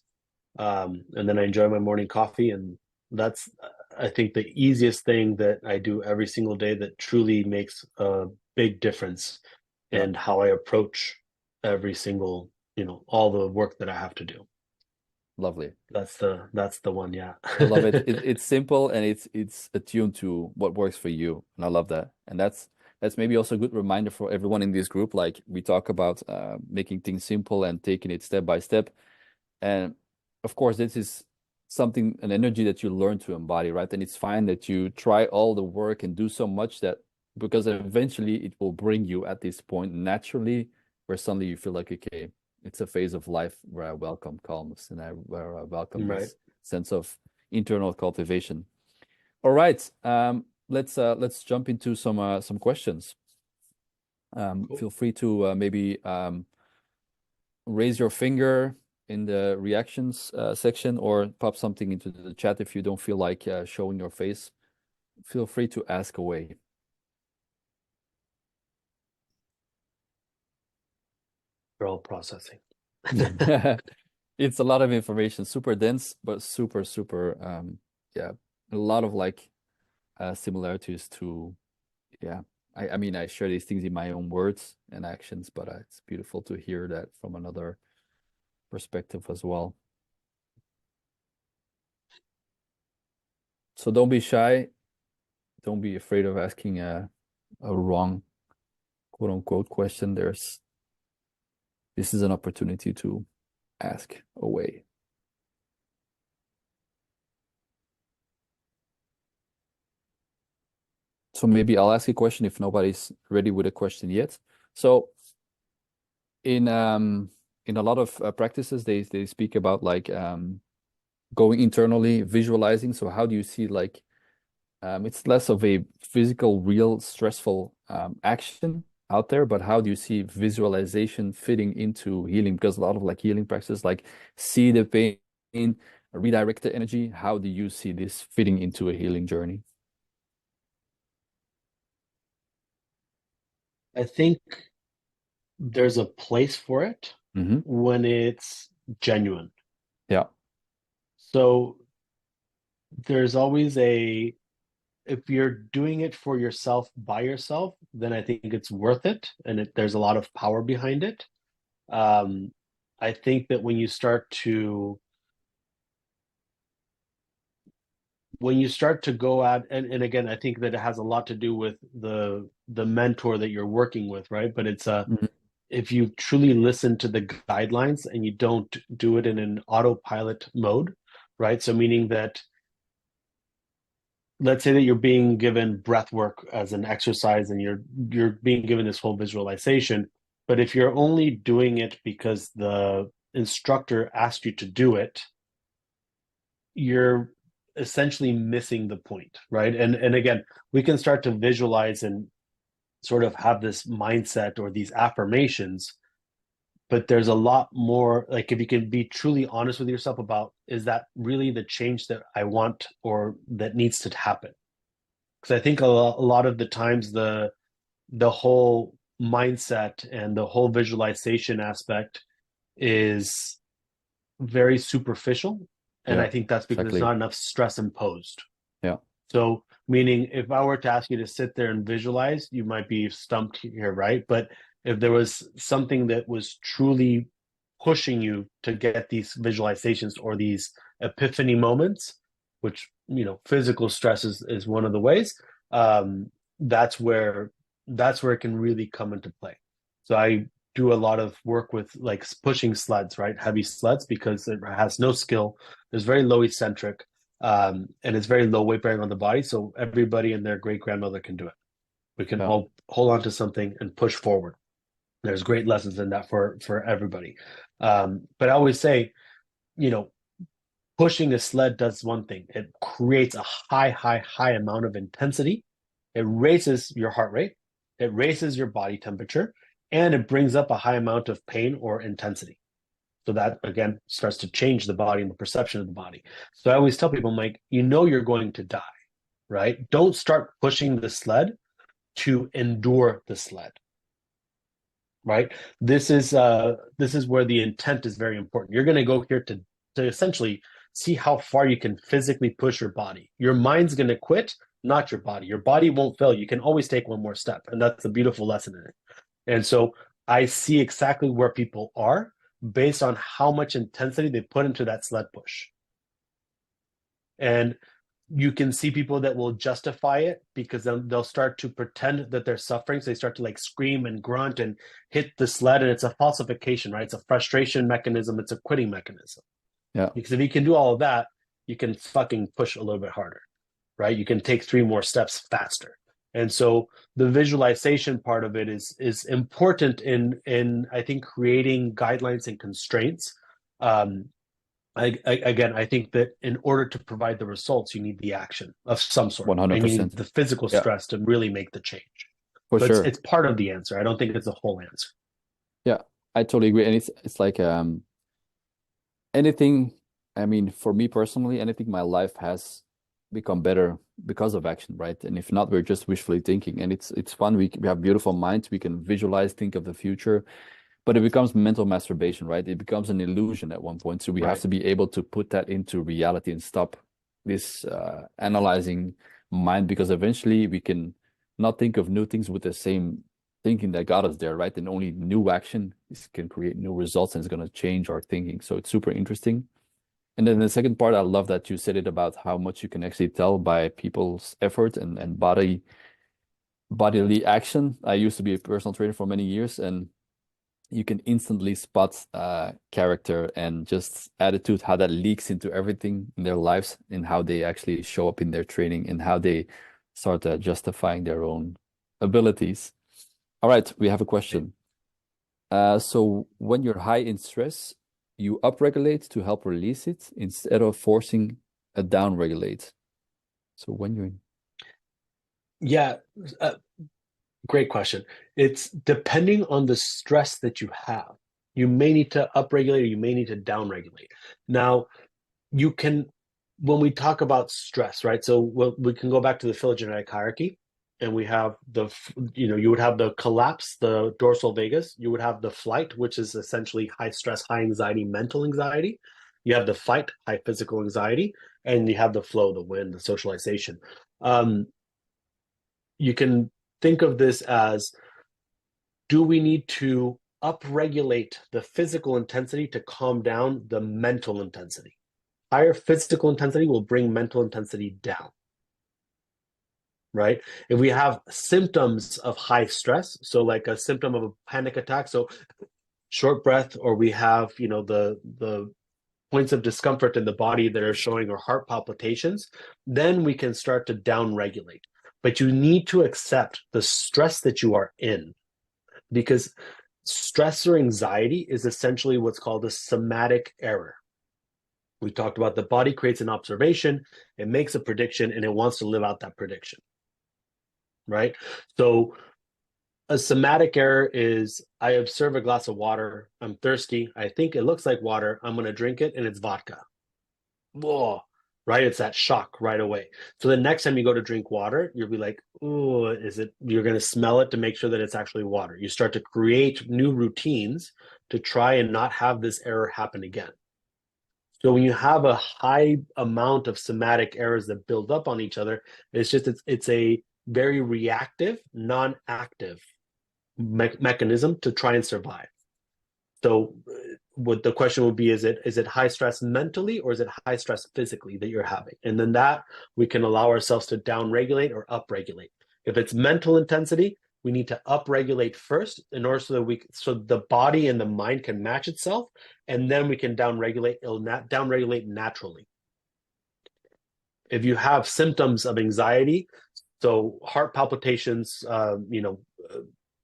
and then I enjoy my morning coffee. And that's, I think, the easiest thing that I do every single day that truly makes a big difference
Yeah,
in how I approach every single, all the work that I have to do.
lovely.
That's the one, yeah.
I love it. It's simple and it's attuned to what works for you, and I love that. And that's maybe also a good reminder for everyone in this group. Like we talk about making things simple and taking it step by step. And of course, this is something, an energy that you learn to embody, right? And it's fine that you try all the work and do so much that because eventually it will bring you at this point naturally where suddenly you feel like, okay, it's a phase of life where I welcome calmness and where I welcome
Right.
this sense of internal cultivation. All right, let's jump into some questions.
Cool.
Feel free to maybe raise your finger in the reactions section or pop something into the chat if you don't feel like showing your face. Feel free to ask away.
We're all processing.
It's a lot of information, super dense, but super, yeah, a lot of like similarities to, yeah. I mean, I share these things in my own words and actions, but it's beautiful to hear that from another perspective as well. So don't be shy. Don't be afraid of asking a wrong quote unquote question. This is an opportunity to ask away. So maybe I'll ask a question if nobody's ready with a question yet. So in in a lot of practices, they speak about like going internally, visualizing. So how do you see like it's less of a physical, real, stressful action out there, but how do you see visualization fitting into healing? Because a lot of like healing practices, like see the pain, redirect the energy. How do you see this fitting into a healing journey?
I think there's a place for it
Hmm.
when it's genuine.
Yeah.
So there's always if you're doing it for yourself by yourself, then I think it's worth it and there's a lot of power behind it. Um, I think that when you start to go at and again, I think that it has a lot to do with the mentor that you're working with, right? But
Mhm.
if you truly listen to the guidelines and you don't do it in an autopilot mode, right? So meaning that let's say that you're being given breath work as an exercise and you're being given this whole visualization, but if you're only doing it because the instructor asked you to do it, you're essentially missing the point, right? And again, we can start to visualize and sort of have this mindset or these affirmations, but there's a lot more, like if you can be truly honest with yourself about, is that really the change that I want or that needs to happen? Because I think a lot of the times the whole mindset and the whole visualization aspect is very superficial, and
Yeah,
I think that's because there's
exactly.
not enough stress imposed.
Yeah.
So meaning if I were to ask you to sit there and visualize, you might be stumped here, right? But if there was something that was truly pushing you to get these visualizations or these epiphany moments, which physical stress is one of the ways. Um, that's where it can really come into play. So I do a lot of work with like pushing sleds, right? Heavy sleds because it has no skill. There's very low eccentric, and it's very low weight bearing on the body. So everybody and their great grandmother can do it. We can
Yeah.
all hold on to something and push forward. There's great lessons in that for everybody. But I always say, you know, pushing a sled does one thing. It creates a high amount of intensity. It raises your heart rate, it raises your body temperature, and it brings up a high amount of pain or intensity. So that again starts to change the body and the perception of the body. So I always tell people, I'm like, you're going to die, right? Don't start pushing the sled to endure the sled, right? This is where the intent is very important. You're going to go here to essentially see how far you can physically push your body. Your mind's going to quit, not your body. Your body won't fail. You can always take one more step, and that's a beautiful lesson in it. And so I see exactly where people are based on how much intensity they put into that sled push. And you can see people that will justify it because then they'll start to pretend that they're suffering. So they start to like scream and grunt and hit the sled, and it's a falsification, right? It's a frustration mechanism. It's a quitting mechanism.
Yeah.
Because if you can do all of that, you can fucking push a little bit harder, right? You can take 3 more steps faster. And so the visualization part of it is important in I think creating guidelines and constraints. I think that in order to provide the results, you need the action of some sort, and you need
100%.
the physical
Yeah,
stress to really make the change.
for
So it's
sure.
it's part of the answer. I don't think it's the whole answer.
Yeah, I totally agree. And it's like anything, I mean, for me personally, anything in my life has become better because of action, right? And if not, we're just wishfully thinking. And it's fun. We have beautiful minds. We can visualize, think of the future, but it becomes mental masturbation, right? It becomes an illusion at one point. So we have
Right.
to be able to put that into reality and stop this analyzing mind, because eventually we can not think of new things with the same thinking that got us there, right? And only new action can create new results and it's going to change our thinking. So it's super interesting. And then the second part, I love that you said it about how much you can actually tell by people's effort and bodily action. I used to be a personal trainer for many years, and you can instantly spot character and just attitude, how that leaks into everything in their lives and how they actually show up in their training and how they start justifying their own abilities. All right, we have a question. So when you're high in stress, you upregulate to help release it instead of forcing a downregulate. So when you're in,
Yeah, uh, great question. It's depending on the stress that you have. You may need to upregulate or you may need to downregulate. Now, you can, when we talk about stress, right? So we can go back to the phylogenetic hierarchy, and we have you would have the collapse, the dorsal vagus. You would have the flight, which is essentially high stress, high anxiety, mental anxiety. You have the fight, high physical anxiety, and you have the flow, the wind, the socialization. Um, you can think of this as, do we need to upregulate the physical intensity to calm down the mental intensity? Higher physical intensity will bring mental intensity down, right? If we have symptoms of high stress, so like a symptom of a panic attack, so short breath, or we have, the points of discomfort in the body that are showing or heart palpitations, then we can start to down regulate. But you need to accept the stress that you are in, because stress or anxiety is essentially what's called a somatic error. We talked about the body creates an observation, it makes a prediction, and it wants to live out that prediction, right? So a somatic error is, I observe a glass of water, I'm thirsty, I think it looks like water, I'm going to drink it, and it's vodka. Whoa, right? It's that shock right away. So the next time you go to drink water, you'll be like, oh, is it? You're going to smell it to make sure that it's actually water. You start to create new routines to try and not have this error happen again. So when you have a high amount of somatic errors that build up on each other, it's a very reactive, non-active mechanism to try and survive. So what the question would be, is it high stress mentally or is it high stress physically that you're having? And then that we can allow ourselves to down regulate or up regulate. If it's mental intensity, we need to up regulate first in order so the body and the mind can match itself, and then we can down regulate. It'll down regulate naturally. If you have symptoms of anxiety, so heart palpitations,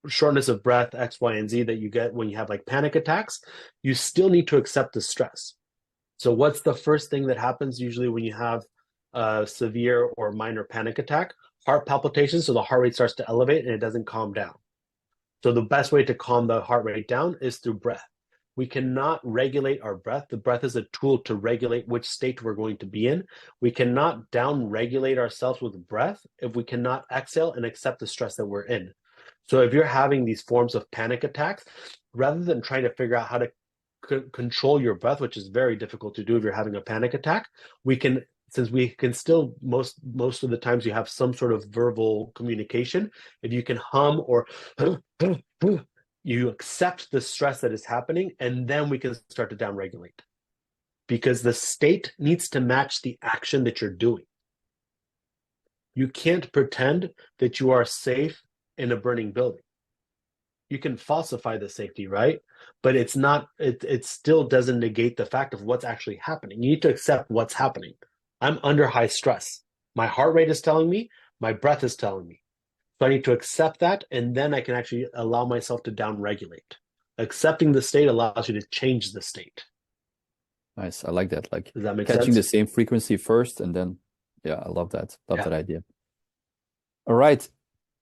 shortness of breath, X, Y, and Z that you get when you have like panic attacks, you still need to accept the stress. So what's the first thing that happens usually when you have a severe or minor panic attack? Heart palpitations, so the heart rate starts to elevate and it doesn't calm down. So the best way to calm the heart rate down is through breath. We cannot regulate our breath. The breath is a tool to regulate which state we're going to be in. We cannot down regulate ourselves with breath if we cannot exhale and accept the stress that we're in. So if you're having these forms of panic attacks, rather than trying to figure out how to control your breath, which is very difficult to do if you're having a panic attack, we can, since we can still, most of the times you have some sort of verbal communication, if you can hum or you accept the stress that is happening, and then we can start to downregulate, because the state needs to match the action that you're doing. You can't pretend that you are safe in a burning building. You can falsify the safety, right? But it's not, it still doesn't negate the fact of what's actually happening. You need to accept what's happening. I'm under high stress. My heart rate is telling me, my breath is telling me. So I need to accept that, and then I can actually allow myself to downregulate. Accepting the state allows you to change the state.
Nice. I like that. Like
Does that make
catching the
sense?
same frequency first, and then, yeah, I love that. Love
Yeah.
that idea. All right.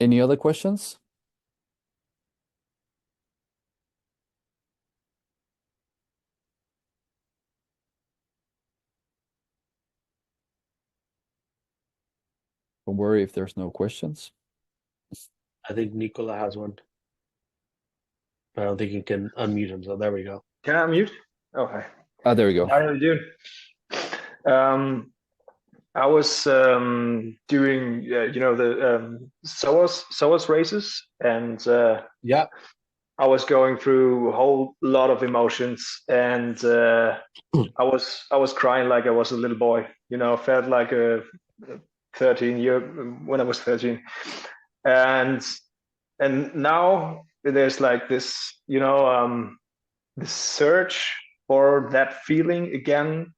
Any other questions? Don't worry if there's no questions.
I think Nicola has one. I don't think he can unmute himself. There we go.
Can I unmute? Oh, hi.
Ah, there we go.
How are you doing? I was doing, the SOAS races, and
Yeah.
I was going through a whole lot of emotions, and I was crying like I was a little boy. Felt like a 13-year when I was 13, and now there's like this, the search for that feeling again.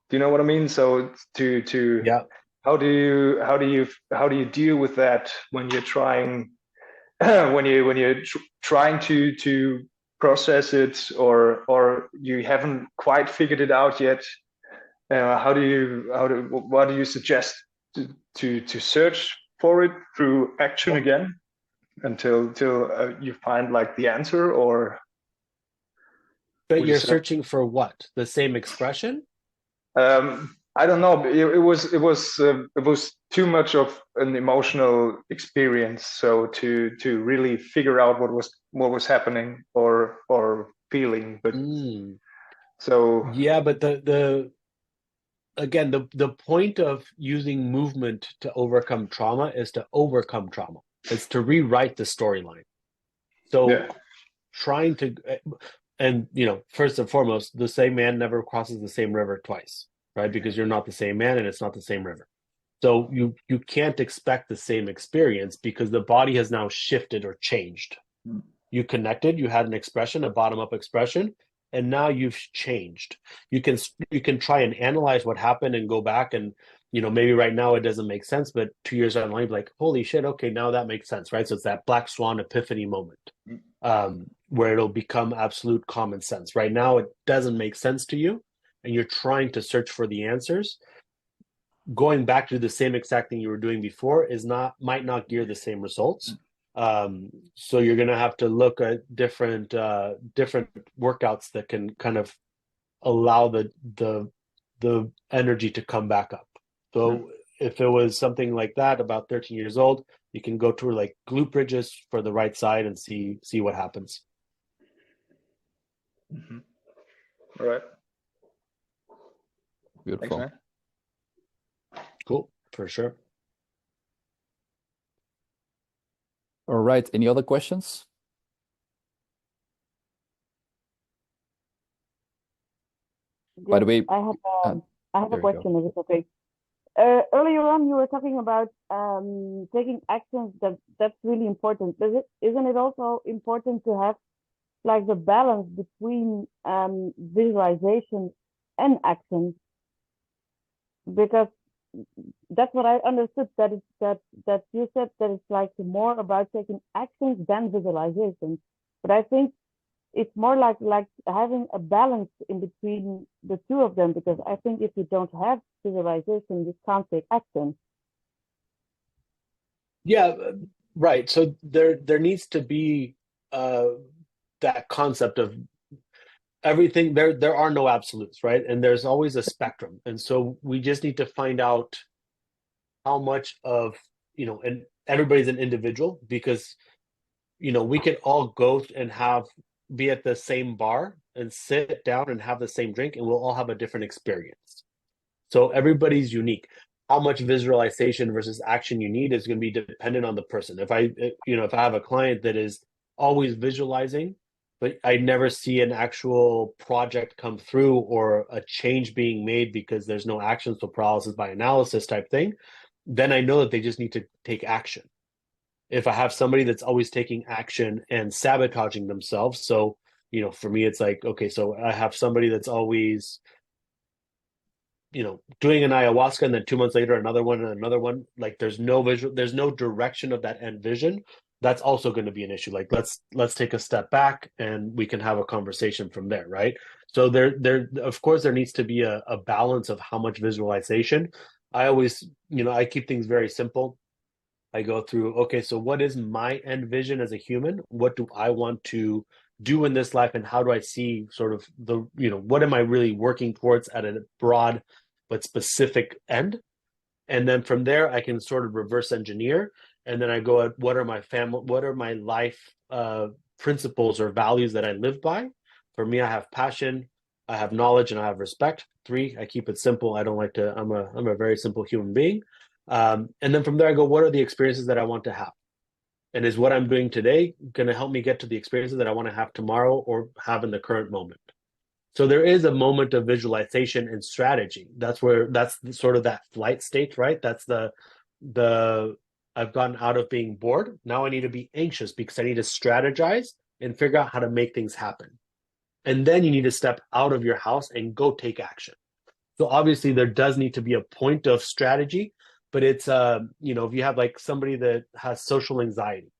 Do you know what I mean? So
Yeah.
how do you deal with that when you're trying when you're trying to process it, or you haven't quite figured it out yet? What do you suggest to search for it through action again until you find like the answer? Or
But
would you
you're
say?
searching for what? The same expression?
I don't know. It was too much of an emotional experience. So to really figure out what was happening or feeling, but so
Yeah, but again, the point of using movement to overcome trauma is to overcome trauma. It's to rewrite the storyline. So
yeah.
trying to, and first and foremost, the same man never crosses the same river twice, right? Because you're not the same man and it's not the same river. So you can't expect the same experience because the body has now shifted or changed. You connected, you had an expression, a bottom-up expression, and now you've changed. You can try and analyze what happened and go back and maybe right now it doesn't make sense, but 2 years down the line, you're like, holy shit, okay, now that makes sense, right? So it's that black swan epiphany moment, where it'll become absolute common sense. Right now it doesn't make sense to you, and you're trying to search for the answers. Going back to the same exact thing you were doing before might not gear the same results. So you're going to have to look at different workouts that can kind of allow the energy to come back up. So if it was something like that, about 13 years old, you can go to like glute bridges for the right side and see what happens.
Mm-hmm. All right.
Beautiful.
Thanks, man.
Cool, for sure.
All right. Any other questions? By
Yes,
the way, uh,
I have a
there you go.
question, if it's okay. Earlier on, you were talking about taking actions. That's really important. Isn't it also important to have like the balance between visualization and action? Because that's what I understood. That you said that it's like more about taking actions than visualization. But I think it's more like having a balance in between the two of them, because I think if you don't have visualization, you can't take action.
Yeah, right. So there needs to be that concept of everything. There are no absolutes, right? And there's always a spectrum. And so we just need to find out how much of, and everybody's an individual, because we could all go and be at the same bar and sit down and have the same drink, and we'll all have a different experience. So everybody's unique. How much visualization versus action you need is going to be dependent on the person. If I have a client that is always visualizing, but I never see an actual project come through or a change being made because there's no action, so paralysis by analysis type thing, then I know that they just need to take action. If I have somebody that's always taking action and sabotaging themselves, so for me it's like, okay, so I have somebody that's always doing an ayahuasca, and then 2 months later another one and another one, like there's no direction of that end vision. That's also going to be an issue. Like let's take a step back and we can have a conversation from there, right? So there of course there needs to be a balance of how much visualization. I always, I keep things very simple. I go through, okay, so what is my end vision as a human? What do I want to do in this life? And how do I see sort of what am I really working towards at a broad but specific end? And then from there, I can sort of reverse engineer. And then I go at what are my life principles or values that I live by? For me, I have passion, I have knowledge, and I have respect. 3, I keep it simple. I don't like to, I'm a very simple human being. And then from there, I go, what are the experiences that I want to have? And is what I'm doing today going to help me get to the experiences that I want to have tomorrow or have in the current moment? So there is a moment of visualization and strategy. That's sort of that flight state, right? That's the I've gotten out of being bored. Now I need to be anxious because I need to strategize and figure out how to make things happen. And then you need to step out of your house and go take action. So obviously there does need to be a point of strategy, but it's if you have like somebody that has social anxiety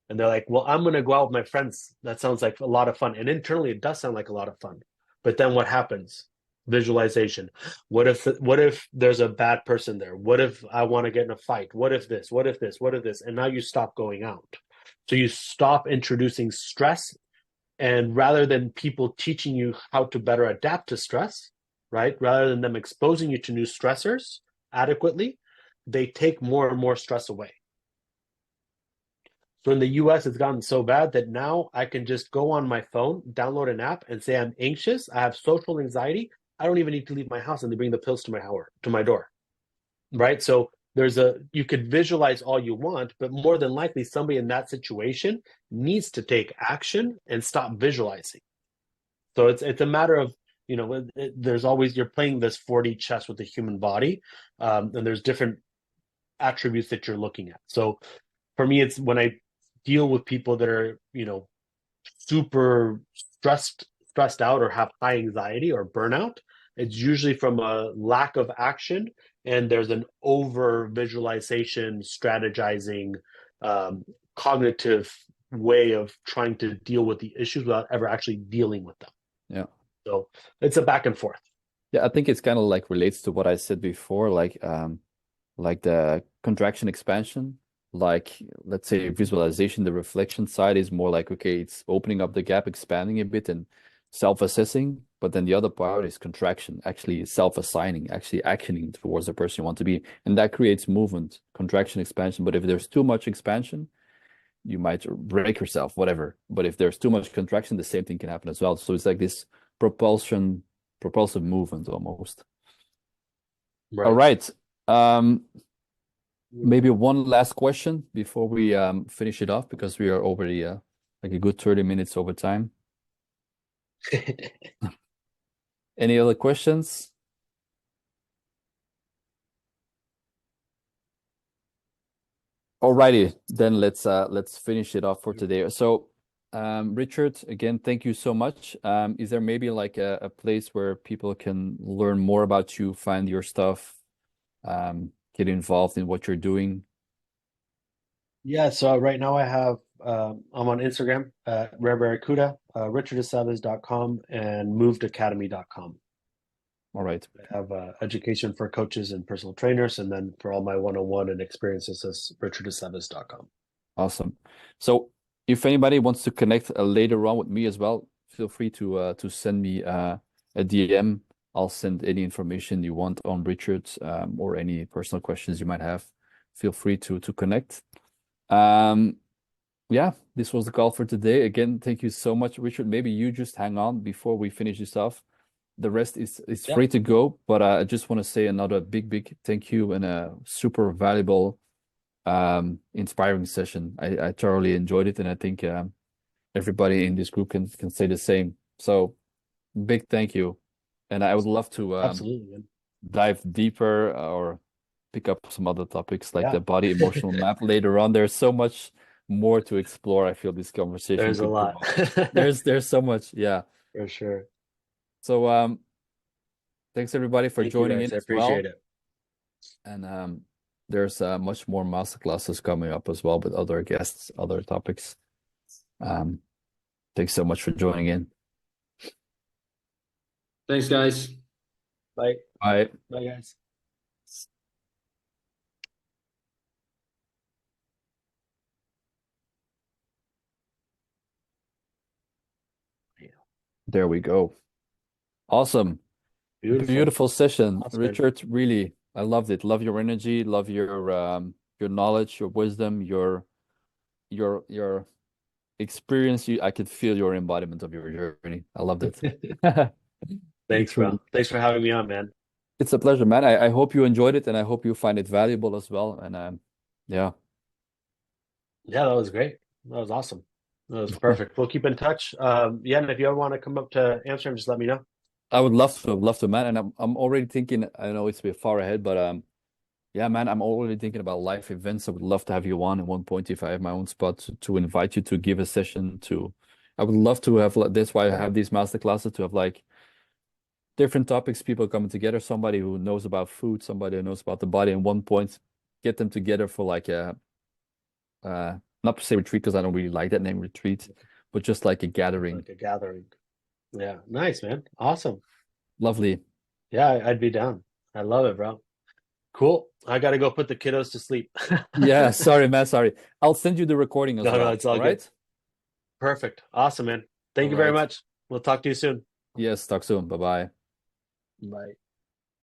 and they're like, well, I'm going to go out with my friends. That sounds like a lot of fun. And internally it does sound like a lot of fun. But then what happens? Visualization. What if there's a bad person there? What if I want to get in a fight? What if this? What if this? What if this? And now you stop going out. So you stop introducing stress, and rather than people teaching you how to better adapt to stress, right? Rather than them exposing you to new stressors adequately, they take more and more stress away. So in the US, it's gotten so bad that now I can just go on my phone, download an app, and say I'm anxious, I have social anxiety. I don't even need to leave my house, and they bring the pills to my door, right? So you could visualize all you want, but more than likely somebody in that situation needs to take action and stop visualizing. So it's a matter of, there's always, you're playing this 4D chess with the human body, and there's different attributes that you're looking at. So for me, it's when I deal with people that are, super stressed out or have high anxiety or burnout, it's usually from a lack of action, and there's an over visualization, strategizing, cognitive way of trying to deal with the issues without ever actually dealing with them.
Yeah.
So it's a back and forth.
Yeah, I think it's kind of like relates to what I said before, like the contraction expansion. Like let's say visualization, the reflection side is more like, okay, it's opening up the gap, expanding a bit and self-assessing. But then the other part is contraction, actually self-assigning, actually actioning towards the person you want to be. And that creates movement, contraction, expansion. But if there's too much expansion, you might break yourself, whatever. But if there's too much contraction, the same thing can happen as well. So it's like this propulsive movement almost.
Right.
All right. Maybe one last question before we finish it off, because we are already like a good 30 minutes over time. Any other questions? Alrighty, then let's finish it off for today. So, Richard, again, thank you so much. Is there maybe like a place where people can learn more about you, find your stuff, get involved in what you're doing?
Yeah, so right now I'm on Instagram at Rare Barracuda, richardesavas.com, and movedacademy.com.
All right.
I have education for coaches and personal trainers, and then for all my one-on-one and experiences, is richardesavas.com.
Awesome. So if anybody wants to connect later on with me as well, feel free to send me a DM. I'll send any information you want on Richard, or any personal questions you might have. Feel free to connect. Yeah, this was the call for today. Again, thank you so much, Richard. Maybe you just hang on before we finish this off. The rest is
Yeah.
free to go, but I just want to say another big thank you and a super valuable, inspiring session. I thoroughly enjoyed it, and I think everybody in this group can say the same. So big thank you, and I would love to
Absolutely, man.
dive deeper or pick up some other topics like
Yeah.
the body emotional map later on. There's so much more to explore. I feel this conversation
There's a
could go
lot.
on. There's so much, yeah.
For sure.
So thanks everybody for
Thank you,
joining
guys.
in
I
as well.
appreciate it.
And there's much more master classes coming up as well with other guests, other topics. Thanks so much for joining in.
Thanks, guys.
Bye.
Bye.
Bye, guys.
There we go. Awesome. Beautiful session,
Awesome, man.
Richard. Really, I loved it. Love your energy. Love your knowledge, your wisdom, your experience. I could feel your embodiment of your journey. I loved it.
Thanks, bro. Thanks for having me on, man.
It's a pleasure, man. I hope you enjoyed it, and I hope you find it valuable as well. And yeah,
Yeah, that was great. That was awesome. That was perfect. We'll keep in touch. Yeah, and if you ever want to come up to Amsterdam, just let me know.
I would love to, man. And I'm already thinking. I know it's a bit far ahead, but yeah, man, I'm already thinking about live events. I would love to have you on at one point if I have my own spot to invite you to give a session to. I would love to have, that's why I have these master classes, to have like different topics, people coming together, somebody who knows about food, somebody who knows about the body, and one point, get them together for like a not to say retreat because I don't really like that name retreat, but just like a gathering.
Like a gathering. Yeah, nice, man. Awesome.
Lovely.
Yeah, I'd be down. I love it, bro. Cool. I got to go put the kiddos to sleep.
Yeah, sorry, man. Sorry. I'll send you the recording as
No,
well.
it's all good.
right?
Perfect. Awesome, man. Thank you
All
very
right.
much. We'll talk to you soon.
Yes, talk soon. Bye-bye.
Bye.